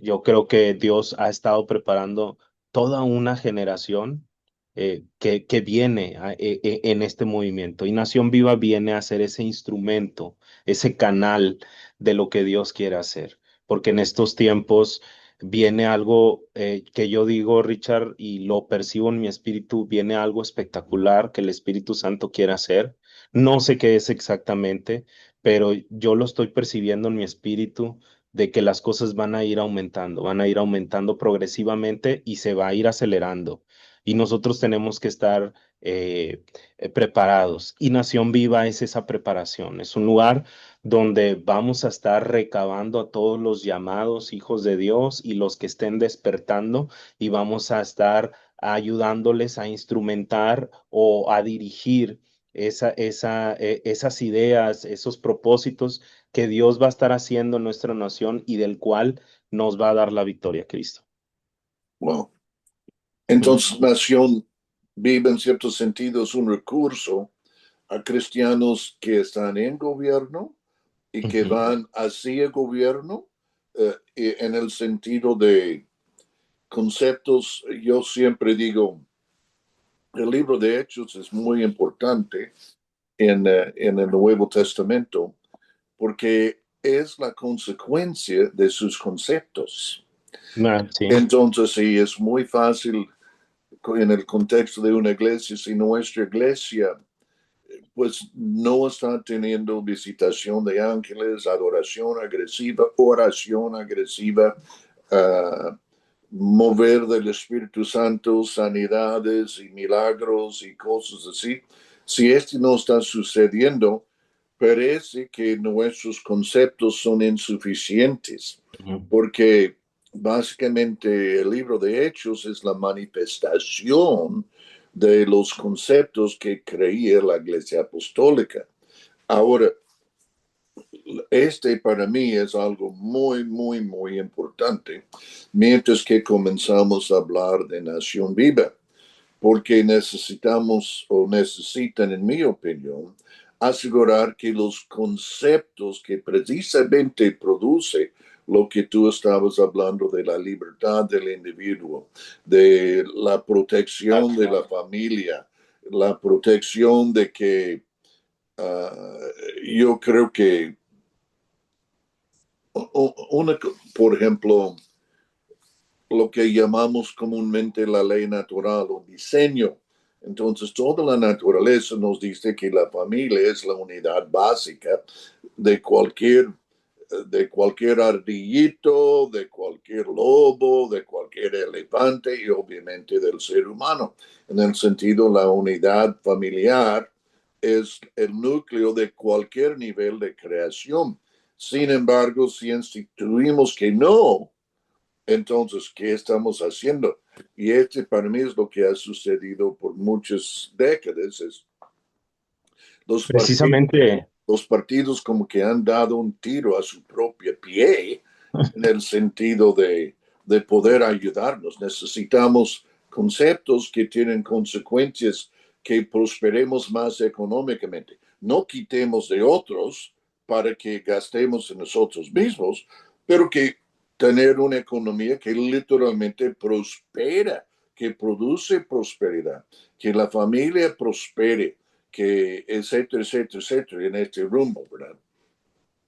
Yo creo que Dios ha estado preparando toda una generación que viene en este movimiento. Y Nación Viva viene a ser ese instrumento, ese canal de lo que Dios quiere hacer. Porque en estos tiempos viene algo que yo digo, Richard, y lo percibo en mi espíritu, viene algo espectacular que el Espíritu Santo quiere hacer. No sé qué es exactamente, pero yo lo estoy percibiendo en mi espíritu de que las cosas van a ir aumentando progresivamente y se va a ir acelerando. Y nosotros tenemos que estar preparados. Y Nación Viva es esa preparación. Es un lugar donde vamos a estar recabando a todos los llamados hijos de Dios y los que estén despertando y vamos a estar ayudándoles a instrumentar o a dirigir esas ideas, esos propósitos que Dios va a estar haciendo en nuestra nación y del cual nos va a dar la victoria, Cristo. Wow. Ujú, Entonces, Nación Viva en cierto sentido es un recurso a cristianos que están en gobierno y que ujú. van hacia el gobierno y en el sentido de conceptos. Yo siempre digo, el libro de Hechos es muy importante en el Nuevo Testamento porque es la consecuencia de sus conceptos. Ah, sí. Entonces, sí, es muy fácil en el contexto de una iglesia, si nuestra iglesia pues no está teniendo visitación de ángeles, adoración agresiva, oración agresiva, uh, mover del Espíritu Santo, sanidades y milagros y cosas así. Si esto no está sucediendo, parece que nuestros conceptos son insuficientes, Ujú. porque básicamente el libro de Hechos es la manifestación de los conceptos que creía la Iglesia Apostólica. Ahora, este para mí es algo muy, muy, muy importante, mientras que comenzamos a hablar de Nación Viva, porque necesitamos o necesitan, en mi opinión, asegurar que los conceptos que precisamente produce lo que tú estabas hablando de la libertad del individuo, de la protección de la familia, la protección de que yo creo que una, por ejemplo, lo que llamamos comúnmente la ley natural o diseño. Entonces, toda la naturaleza nos dice que la familia es la unidad básica de cualquier ardillito, de cualquier lobo, de cualquier elefante y obviamente del ser humano. En el sentido, la unidad familiar es el núcleo de cualquier nivel de creación. Sin embargo, si instituimos que no, entonces, ¿qué estamos haciendo? Y este para mí es lo que ha sucedido por muchas décadas. Es los, partidos, Precisamente, los partidos como que han dado un tiro a su propio pie en el sentido de poder ayudarnos. Necesitamos conceptos que tienen consecuencias que prosperemos más económicamente. No quitemos de otros para que gastemos en nosotros mismos, pero que tener una economía que literalmente prospera, que produce prosperidad, que la familia prospere, que etcétera, etcétera, etcétera, en este rumbo, ¿verdad?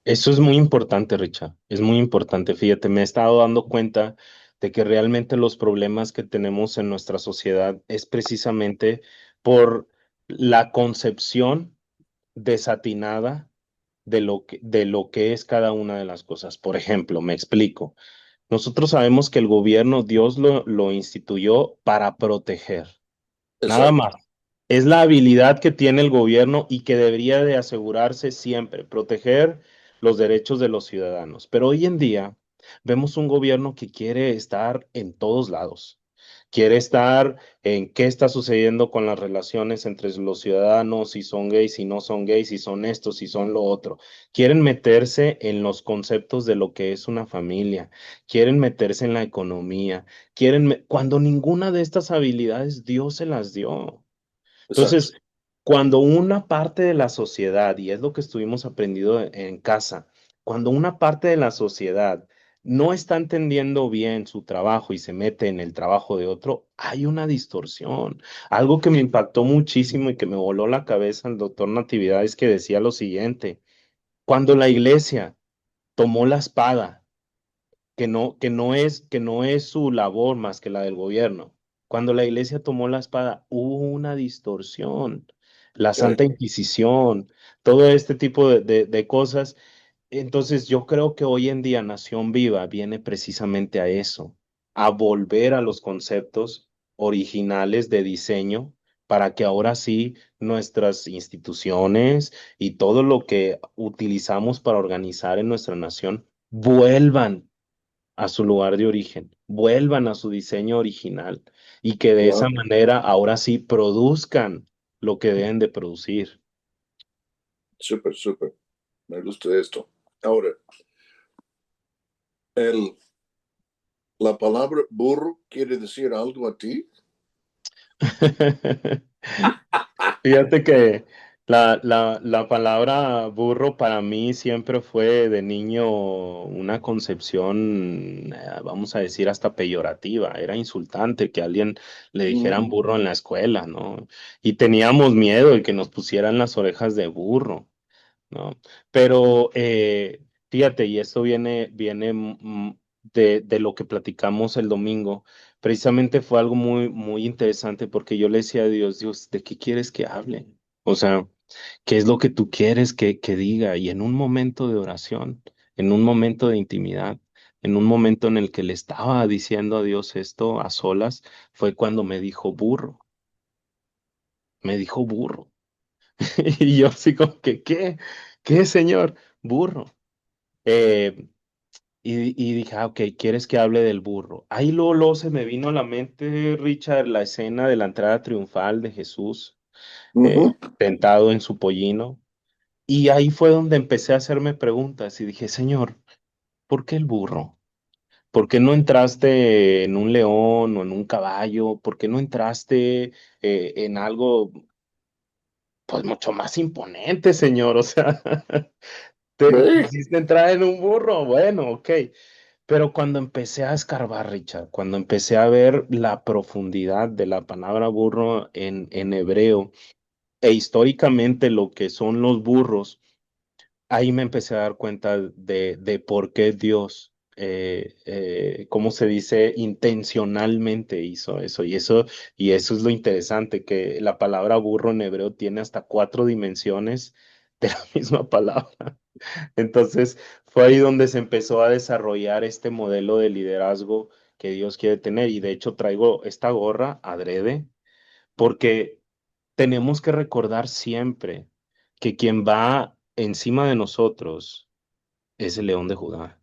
eso es muy importante, Richard. Es muy importante. Fíjate, me he estado dando cuenta de que realmente los problemas que tenemos en nuestra sociedad es precisamente por la concepción desatinada de lo que es cada una de las cosas. Por ejemplo, me explico. Nosotros sabemos que el gobierno, Dios lo instituyó para proteger. Nada Exacto, más. Es la habilidad que tiene el gobierno y que debería de asegurarse siempre, proteger los derechos de los ciudadanos. Pero hoy en día vemos un gobierno que quiere estar en todos lados. Quiere estar en qué está sucediendo con las relaciones entre los ciudadanos, si son gays, si no son gays, si son esto, si son lo otro. Quieren meterse en los conceptos de lo que es una familia. Quieren meterse en la economía cuando ninguna de estas habilidades Dios se las dio. exacto. Entonces, cuando una parte de la sociedad, y es lo que estuvimos aprendiendo en casa, cuando una parte de la sociedad no está entendiendo bien su trabajo y se mete en el trabajo de otro, hay una distorsión. Algo que me impactó muchísimo y que me voló la cabeza el doctor Natividad es que decía lo siguiente, cuando la iglesia tomó la espada, que no es su labor más que la del gobierno. Cuando la iglesia tomó la espada, hubo una distorsión, la Santa Sí, Inquisición, todo este tipo de cosas. Entonces yo creo que hoy en día Nación Viva viene precisamente a eso, a volver a los conceptos originales de diseño para que ahora sí nuestras instituciones y todo lo que utilizamos para organizar en nuestra nación vuelvan a su lugar de origen, vuelvan a su diseño original y que de esa claro. manera ahora sí produzcan lo que deben de producir. Súper, súper. Me gusta esto. Ahora, el, la palabra burro quiere decir algo a ti. Fíjate que la palabra burro para mí siempre fue de niño una concepción, vamos a decir, hasta peyorativa. Era insultante que a alguien le dijeran Ujú. burro en la escuela, ¿no? Y teníamos miedo de que nos pusieran las orejas de burro. ¿No? Pero fíjate, y esto viene de lo que platicamos el domingo. Precisamente fue algo muy interesante porque yo le decía a Dios, Dios, ¿de qué quieres que hable? O sea, ¿qué es lo que tú quieres que diga? Y en un momento de oración, en un momento de intimidad, en un momento en el que le estaba diciendo a Dios esto a solas, fue cuando me dijo burro. Y yo así como que, ¿qué? ¿Qué, señor? Burro. Eh, y dije, ok, ¿quieres que hable del burro? Ahí luego se me vino a la mente, Richard, la escena de la entrada triunfal de Jesús, Ujú. tentado en su pollino. Y ahí fue donde empecé a hacerme preguntas y dije, Señor, ¿por qué el burro? ¿Por qué no entraste en un león o en un caballo? ¿Por qué no entraste en algo, pues, mucho más imponente, Señor? O sea, te Sí. quisiste entrar en un burro, bueno, ok. Pero cuando empecé a escarbar, Richard, cuando empecé a ver la profundidad de la palabra burro en hebreo e históricamente lo que son los burros, ahí me empecé a dar cuenta de por qué Dios, ¿cómo se dice? Intencionalmente hizo eso. Y eso es lo interesante, que la palabra burro en hebreo tiene hasta cuatro dimensiones de la misma palabra. Entonces fue ahí donde se empezó a desarrollar este modelo de liderazgo que Dios quiere tener. Y de hecho traigo esta gorra adrede porque tenemos que recordar siempre que quien va encima de nosotros es el león de Judá.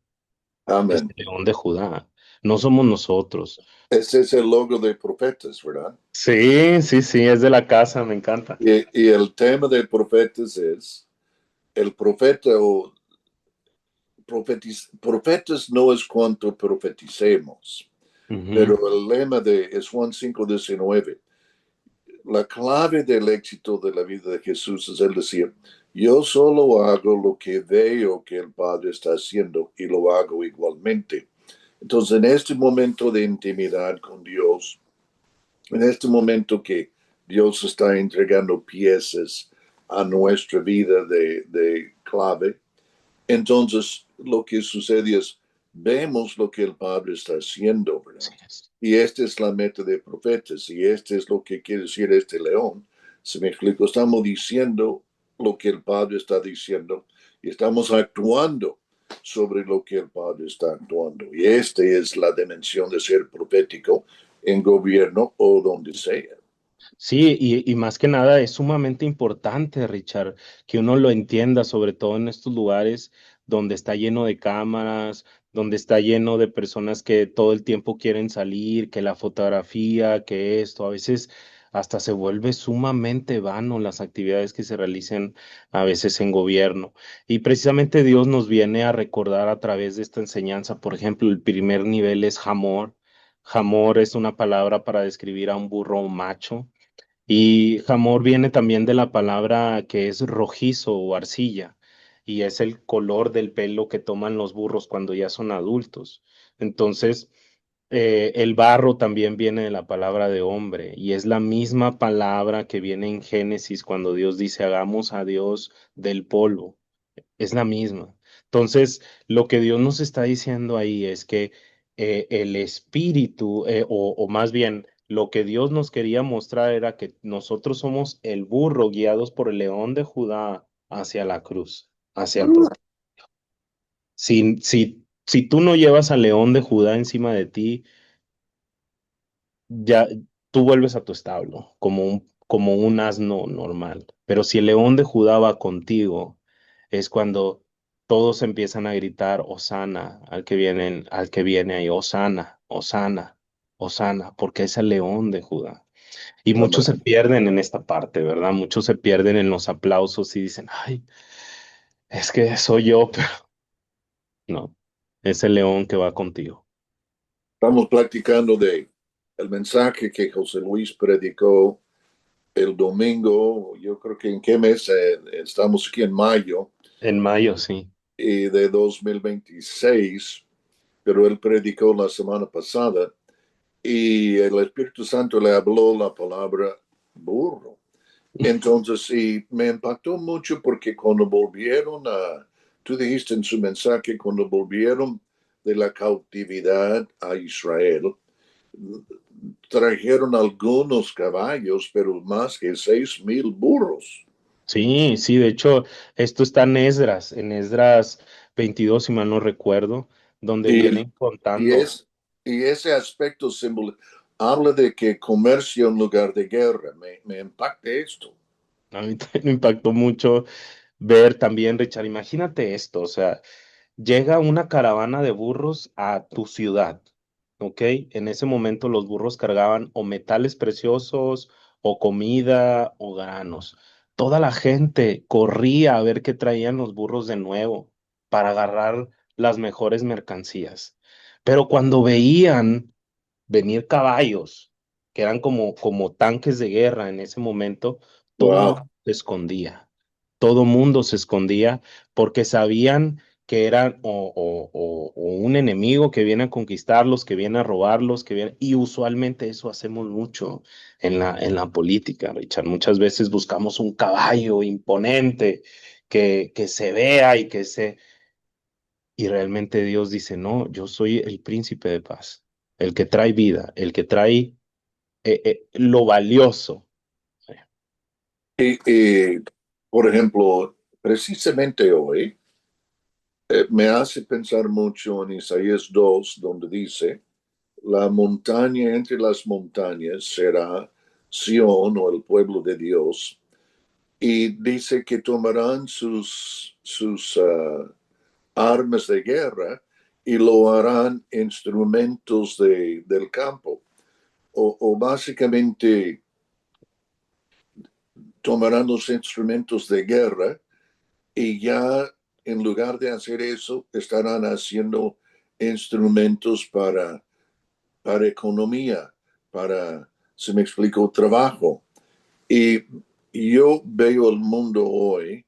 Es Amén. el león de Judá. No somos nosotros. Ese es el logo de profetas, ¿verdad? Sí, sí, sí, es de la casa, me encanta. Y el tema de profetas es, el profeta o profetas no es cuanto profeticemos, Ujú, pero el lema de es Juan 5:19. La clave del éxito de la vida de Jesús es el decir, yo solo hago lo que veo que el Padre está haciendo y lo hago igualmente. Entonces, en este momento de intimidad con Dios, en este momento que Dios está entregando piezas a nuestra vida de clave, entonces lo que sucede es, vemos lo que el Padre está haciendo, ¿verdad? así es. Y esta es la meta de profetas, y este es lo que quiere decir este león. Si me explico, estamos diciendo lo que el Padre está diciendo y estamos actuando sobre lo que el Padre está actuando. Y esta es la dimensión de ser profético en gobierno o donde sea. Sí, y más que nada es sumamente importante, Richard, que uno lo entienda, sobre todo en estos lugares donde está lleno de cámaras, donde está lleno de personas que todo el tiempo quieren salir, que la fotografía, que esto, a veces hasta se vuelve sumamente vano las actividades que se realicen a veces en gobierno. Y precisamente Dios nos viene a recordar a través de esta enseñanza, por ejemplo, el primer nivel es jamor. Jamor es una palabra para describir a un burro macho Y jamor viene también de la palabra que es rojizo o arcilla, y es el color del pelo que toman los burros cuando ya son adultos. Entonces, el barro también viene de la palabra de hombre, y es la misma palabra que viene en Génesis cuando Dios dice, hagamos a Dios del polvo. Es la misma. Entonces, lo que Dios nos está diciendo ahí es que el espíritu, o más bien, lo que Dios nos quería mostrar era que nosotros somos el burro guiados por el león de Judá hacia la cruz, hacia el propósito. Si tú no llevas al león de Judá encima de ti, ya tú vuelves a tu establo como un asno normal. Pero si el león de Judá va contigo, es cuando todos empiezan a gritar, Hosana, al que viene ahí, Hosana, Hosana, Hosana, porque es el león de Judá. Y muchos se Amén. pierden en esta parte, ¿verdad? Muchos se pierden en los aplausos y dicen, ay, es que soy yo, pero no, es el león que va contigo. Estamos practicando de el mensaje que José Luis predicó el domingo, yo creo que en qué mes, estamos aquí en mayo En mayo, sí. y de 2026, pero él predicó la semana pasada y el Espíritu Santo le habló la palabra burro. Entonces, sí, me impactó mucho porque cuando volvieron tú dijiste en su mensaje, cuando volvieron de la cautividad a Israel, trajeron algunos caballos, pero más que 6,000 burros. Sí, sí, de hecho, esto está en Esdras 22, si mal no recuerdo, donde Y, vienen y, contando. es, y ese aspecto habla de que comercio en lugar de guerra. Me impacta esto. A mí también me impactó mucho ver también, Richard, imagínate esto, o sea, llega una caravana de burros a tu ciudad, ¿ok? En ese momento los burros cargaban o metales preciosos, o comida, o granos. Toda la gente corría a ver qué traían los burros de nuevo para agarrar las mejores mercancías. Pero cuando veían venir caballos, que eran como tanques de guerra en ese momento, todo Wow. mundo se escondía. Todo mundo se escondía porque sabían que eran o un enemigo que viene a conquistarlos, que viene a robarlos, y usualmente eso hacemos mucho en la política, Richard. Muchas veces buscamos un caballo imponente que se vea y realmente Dios dice, no, yo soy el príncipe de paz, el que trae vida, el que trae lo valioso. Y, por ejemplo, precisamente hoy, me hace pensar mucho en Isaías 2, donde dice, la montaña entre las montañas será Sión o el pueblo de Dios, y dice que tomarán sus armas de guerra y lo harán instrumentos del campo, o básicamente tomarán los instrumentos de guerra y ya en lugar de hacer eso, estarán haciendo instrumentos para economía, para, se me explico, trabajo. Y yo veo el mundo hoy,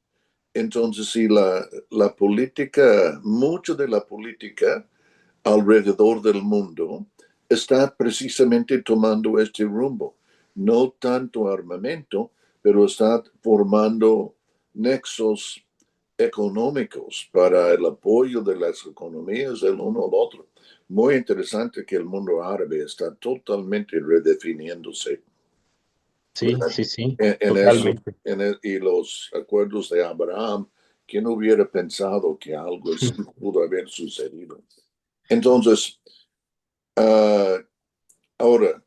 entonces si la política, mucho de la política alrededor del mundo está precisamente tomando este rumbo. No tanto armamento, pero está formando nexos económicos para el apoyo de las economías del uno al otro. Muy interesante que el mundo árabe está totalmente redefiniéndose, Sí, ¿verdad? sí, sí, En eso, totalmente. y los acuerdos de Abraham, ¿quién hubiera pensado que algo así pudo haber sucedido? Entonces, uh, ahora,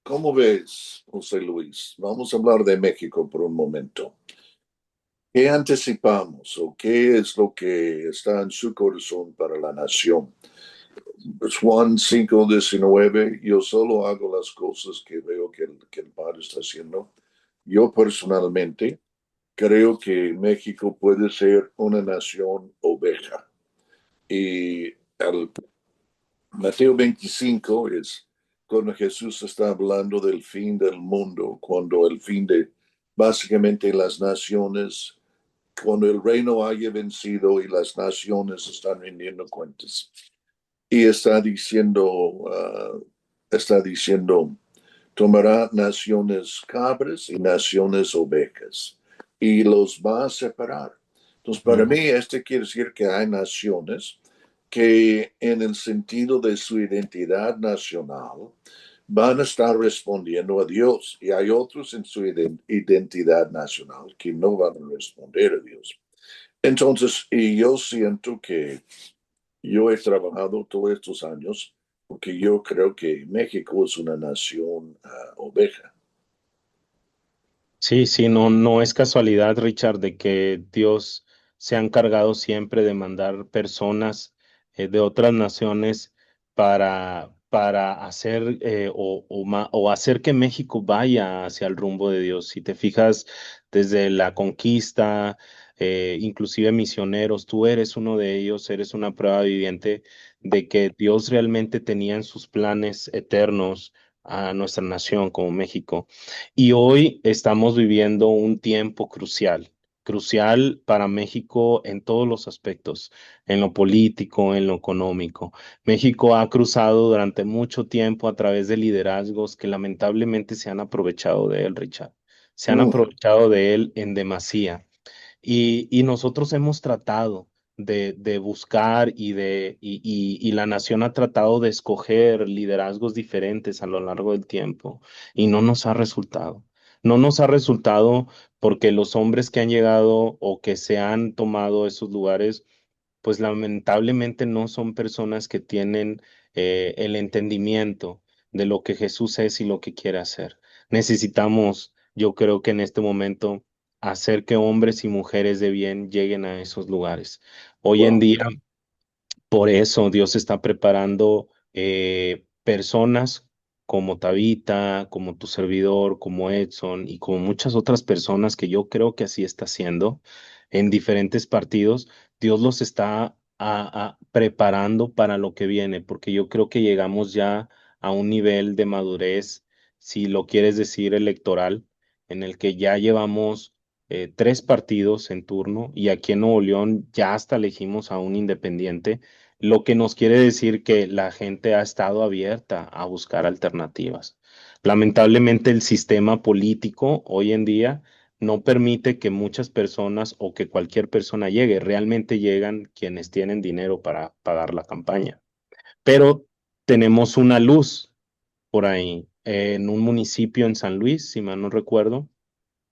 ¿cómo ves, José Luis? Vamos a hablar de México por un momento. ¿Qué anticipamos o qué es lo que está en su corazón para la nación? Juan 5:19, yo solo hago las cosas que veo que el Padre está haciendo. Yo personalmente creo que México puede ser una nación oveja. Y el Mateo 25 es cuando Jesús está hablando del fin del mundo, cuando el fin de básicamente las naciones, cuando el reino haya vencido y las naciones están rindiendo cuentas. Y está diciendo, tomará naciones cabras y naciones ovejas y los va a separar. Entonces, para Ujú. mí, quiere decir que hay naciones que en el sentido de su identidad nacional van a estar respondiendo a Dios y hay otros en su identidad nacional que no van a responder a Dios. Entonces, y yo siento que yo he trabajado todos estos años porque yo creo que México es una nación oveja. Sí, sí, no, no es casualidad, Richard, de que Dios se ha encargado siempre de mandar personas de otras naciones para hacer o hacer que México vaya hacia el rumbo de Dios. Si te fijas, desde la conquista, inclusive misioneros, tú eres uno de ellos, eres una prueba viviente de que Dios realmente tenía en sus planes eternos a nuestra nación como México. Y hoy estamos viviendo un tiempo crucial, crucial para México en todos los aspectos, en lo político, en lo económico. México ha cruzado durante mucho tiempo a través de liderazgos que lamentablemente se han aprovechado de él, Richard. Se han Mm, aprovechado de él en demasía. Y nosotros hemos tratado de buscar y la nación ha tratado de escoger liderazgos diferentes a lo largo del tiempo y no nos ha resultado. No nos ha resultado porque los hombres que han llegado o que se han tomado esos lugares pues lamentablemente no son personas que tienen el entendimiento de lo que Jesús es y lo que quiere hacer. Necesitamos, yo creo que en este momento, hacer que hombres y mujeres de bien lleguen a esos lugares. Hoy en wow, día, por eso Dios está preparando personas como Tabita, como tu servidor, como Edson y como muchas otras personas que yo creo que así está haciendo en diferentes partidos. Dios los está preparando para lo que viene, porque yo creo que llegamos ya a un nivel de madurez, si lo quieres decir, electoral, en el que ya llevamos tres partidos en turno y aquí en Nuevo León ya hasta elegimos a un independiente, lo que nos quiere decir que la gente ha estado abierta a buscar alternativas. Lamentablemente el sistema político hoy en día no permite que muchas personas o que cualquier persona llegue. Realmente llegan quienes tienen dinero para pagar la campaña. Pero tenemos una luz por ahí en un municipio en San Luis, si mal no recuerdo,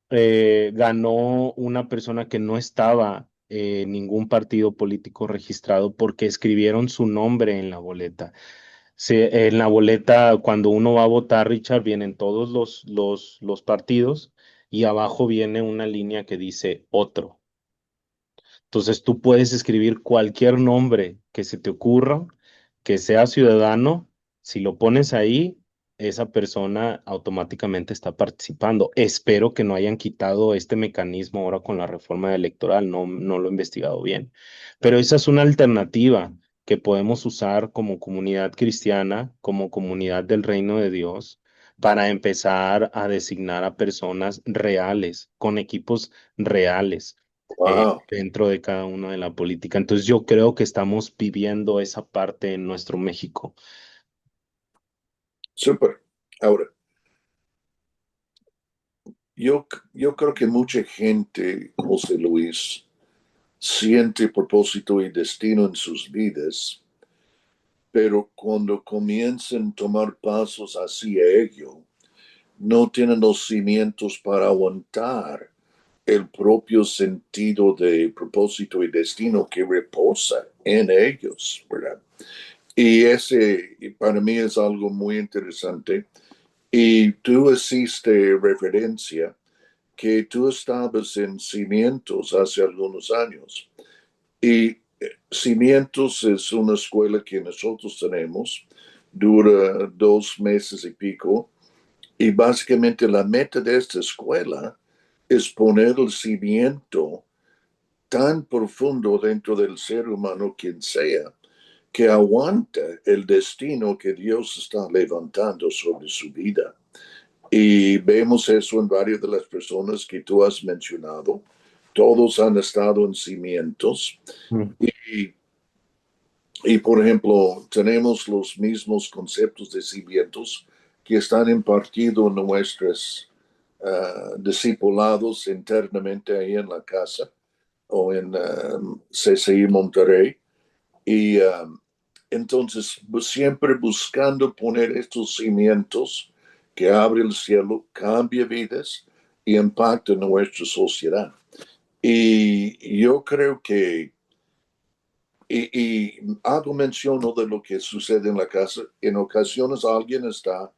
ganó una persona que no estaba en ningún partido político registrado porque escribieron su nombre en la boleta. En la boleta, cuando uno va a votar, Richard, vienen todos los partidos y abajo viene una línea que dice otro. Entonces tú puedes escribir cualquier nombre que se te ocurra, que sea ciudadano, si lo pones ahí, esa persona automáticamente está participando. Espero que no hayan quitado este mecanismo ahora con la reforma electoral, no, no lo he investigado bien. Pero esa es una alternativa que podemos usar como comunidad cristiana, como comunidad del reino de Dios, para empezar a designar a personas reales, con equipos reales wow, dentro de cada una de la política. Entonces yo creo que estamos viviendo esa parte en nuestro México. súper. Ahora, yo creo que mucha gente, José Luis, siente propósito y destino en sus vidas, pero cuando comienzan a tomar pasos hacia ello, no tienen los cimientos para aguantar el propio sentido de propósito y destino que reposa en ellos, ¿verdad? Y ese para mí es algo muy interesante. Y tú hiciste referencia que tú estabas en Cimientos hace algunos años. Y Cimientos es una escuela que nosotros tenemos, dura 2 meses y pico, y básicamente la meta de esta escuela es poner el cimiento tan profundo dentro del ser humano, quien sea, que aguanta el destino que Dios está levantando sobre su vida. Y vemos eso en varias de las personas que tú has mencionado. Todos han estado en cimientos. Mm. Y, y por ejemplo, tenemos los mismos conceptos de cimientos que están impartidos en nuestros discipulados internamente ahí en la casa o en CCI Monterrey. Y entonces, siempre buscando poner estos cimientos que abre el cielo, cambia vidas y impacta nuestra sociedad. Y yo creo que, y hago mención de lo que sucede en la casa, en ocasiones alguien está,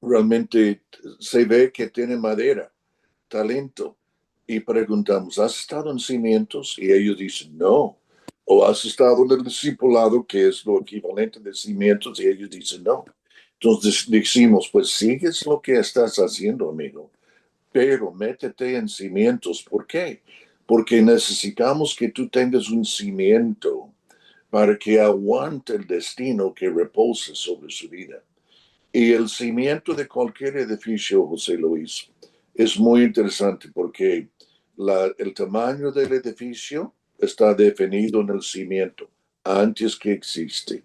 realmente se ve que tiene madera, talento, y preguntamos, ¿has estado en cimientos? Y ellos dicen, no. O has estado en el discipulado, que es lo equivalente de cimientos, y ellos dicen, no. Entonces decimos, pues sigues lo que estás haciendo, amigo, pero métete en cimientos. ¿Por qué? Porque necesitamos que tú tengas un cimiento para que aguante el destino que repose sobre su vida. Y el cimiento de cualquier edificio, José Luis, es muy interesante porque el tamaño del edificio está definido en el cimiento antes que existe,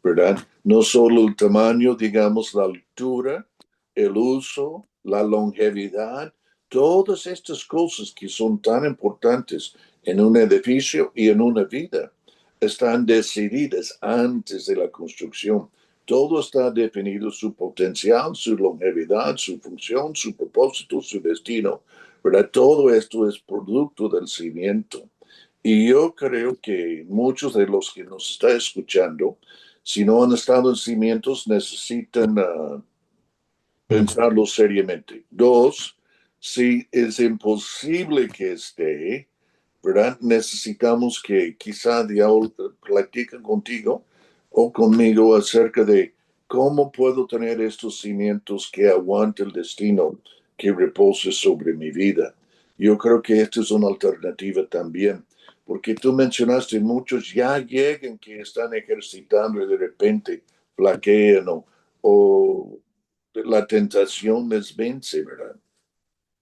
¿verdad? No solo el tamaño, digamos, la altura, el uso, la longevidad, todas estas cosas que son tan importantes en un edificio y en una vida están decididas antes de la construcción. Todo está definido, su potencial, su longevidad, su función, su propósito, su destino, ¿verdad? Todo esto es producto del cimiento. Y yo creo que muchos de los que nos están escuchando, si no han estado en cimientos, necesitan Mm. pensarlo seriamente. Dos, si es imposible que esté, ¿verdad? Necesitamos que quizá Dios platique contigo o conmigo acerca de cómo puedo tener estos cimientos que aguante el destino que repose sobre mi vida. Yo creo que esta es una alternativa también, porque tú mencionaste muchos ya llegan que están ejercitando y de repente flaquean o la tentación les vence, ¿verdad?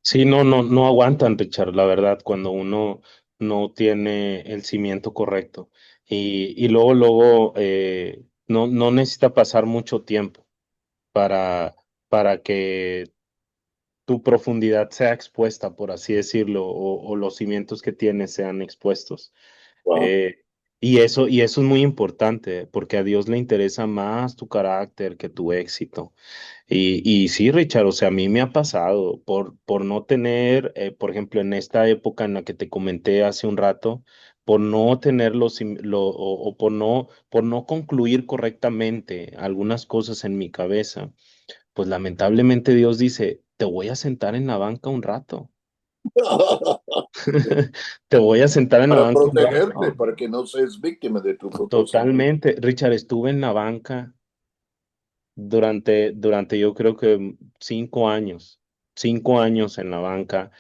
Sí, no aguantan, Richard, la verdad, cuando uno no tiene el cimiento correcto. Y luego, no necesita pasar mucho tiempo para, para que tu profundidad sea expuesta, por así decirlo, o los cimientos que tienes sean expuestos. Wow. Eh, y eso es muy importante, porque a Dios le interesa más tu carácter que tu éxito. Y sí, Richard, o sea, a mí me ha pasado por no tener, por ejemplo, en esta época en la que te comenté hace un rato, por no tener o por no concluir correctamente algunas cosas en mi cabeza, pues lamentablemente Dios dice, te voy a sentar en la banca un rato. Te voy a sentar en la Para banca un protegerte, rato. para que no seas víctima de tu propósito. Totalmente. Richard, estuve en la banca durante yo creo que 5 años, 5 años en la banca,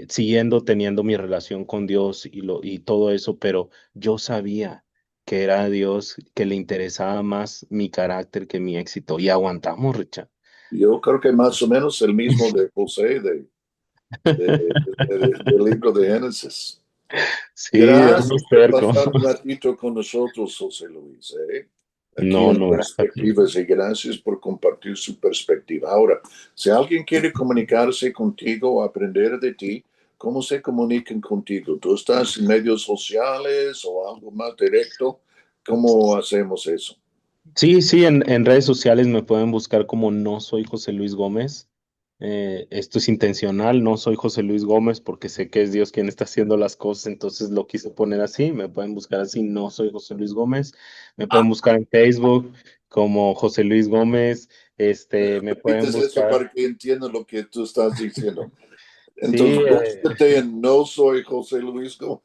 siguiendo teniendo mi relación con Dios y todo eso, pero yo sabía que era a Dios que le interesaba más mi carácter que mi éxito. Y aguantamos, Richard. Yo creo que más o menos el mismo de José, del libro de Génesis. Sí, éramos Gracias por tercos. pasar un ratito con nosotros, José Luis, aquí No, en no, gracias a ti. Perspectivas y gracias por compartir su perspectiva. Ahora, si alguien quiere comunicarse contigo o aprender de ti, ¿cómo se comunican contigo? ¿Tú estás en medios sociales o algo más directo? ¿Cómo hacemos eso? Sí, sí, en redes sociales me pueden buscar como no soy José Luis Gómez. Esto es intencional, no soy José Luis Gómez porque sé que es Dios quien está haciendo las cosas, entonces lo quise poner así, me pueden buscar así, no soy José Luis Gómez, me pueden buscar en Facebook como José Luis Gómez, me pueden Repites eso buscar, para que entiendan lo que tú estás diciendo. sí, Entonces, búsquete en No Soy José Luis Gómez.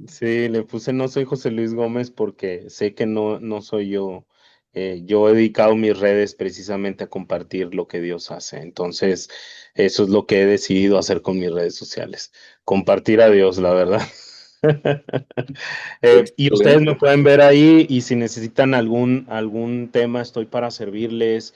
sí, le puse no soy José Luis Gómez porque sé que no soy yo. Yo he dedicado mis redes precisamente a compartir lo que Dios hace. Entonces, eso es lo que he decidido hacer con mis redes sociales. Compartir a Dios, la verdad. Y ustedes me Excelente. pueden ver ahí y si necesitan algún tema, estoy para servirles.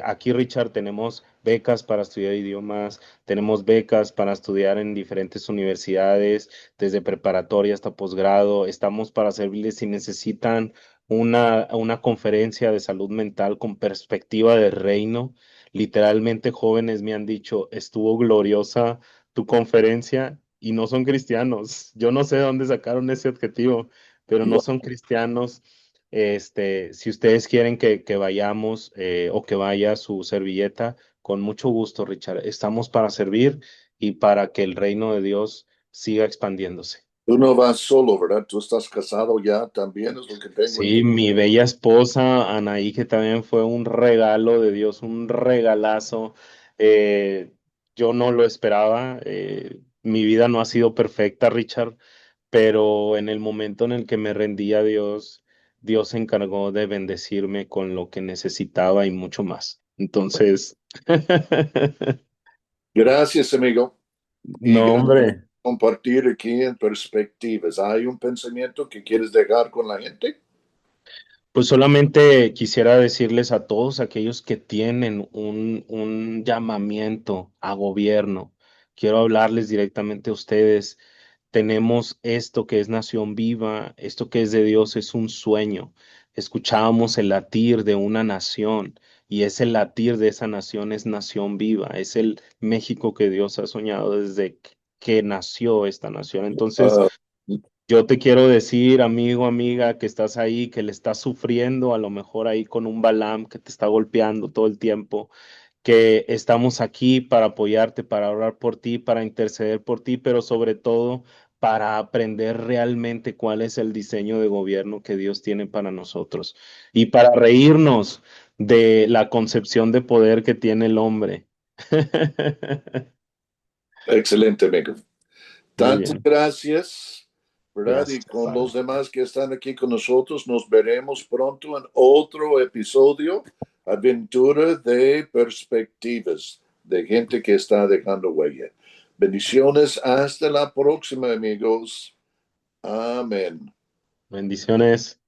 Aquí, Richard, tenemos becas para estudiar idiomas, tenemos becas para estudiar en diferentes universidades, desde preparatoria hasta posgrado. Estamos para servirles si necesitan una conferencia de salud mental con perspectiva de reino. Literalmente, jóvenes me han dicho, estuvo gloriosa tu conferencia y no son cristianos. Yo no sé de dónde sacaron ese objetivo, pero no Wow. son cristianos. Si ustedes quieren que vayamos o que vaya su servilleta, con mucho gusto, Richard. Estamos para servir y para que el reino de Dios siga expandiéndose. Tú no vas solo, ¿verdad? Tú estás casado ya también, es lo que tengo Sí, entendido. mi bella esposa, Anaí, que también fue un regalo de Dios, un regalazo. Eh, yo no lo esperaba. Mi vida no ha sido perfecta, Richard, pero en el momento en el que me rendí a Dios, Dios se encargó de bendecirme con lo que necesitaba y mucho más. Entonces, Gracias, amigo. Y no, gracias por hombre. compartir aquí en perspectivas. ¿Hay un pensamiento que quieres dejar con la gente? Pues solamente quisiera decirles a todos aquellos que tienen un llamamiento a gobierno, quiero hablarles directamente a ustedes. Tenemos esto que es Nación Viva, esto que es de Dios es un sueño. Escuchábamos el latir de una nación y ese latir de esa nación es Nación Viva, es el México que Dios ha soñado desde que nació esta nación. Entonces, Ah, yo te quiero decir, amigo, amiga, que estás ahí, que le estás sufriendo, a lo mejor ahí con un Balam que te está golpeando todo el tiempo, que estamos aquí para apoyarte, para orar por ti, para interceder por ti, pero sobre todo para aprender realmente cuál es el diseño de gobierno que Dios tiene para nosotros y para reírnos de la concepción de poder que tiene el hombre. excelente, amigo. Muy Tantas bien. gracias, ¿verdad? Y Gracias, con Padre. los demás que están aquí con nosotros, nos veremos pronto en otro episodio, Aventura de Perspectivas, de gente que está dejando huella. Bendiciones, hasta la próxima, amigos. Amén. Bendiciones.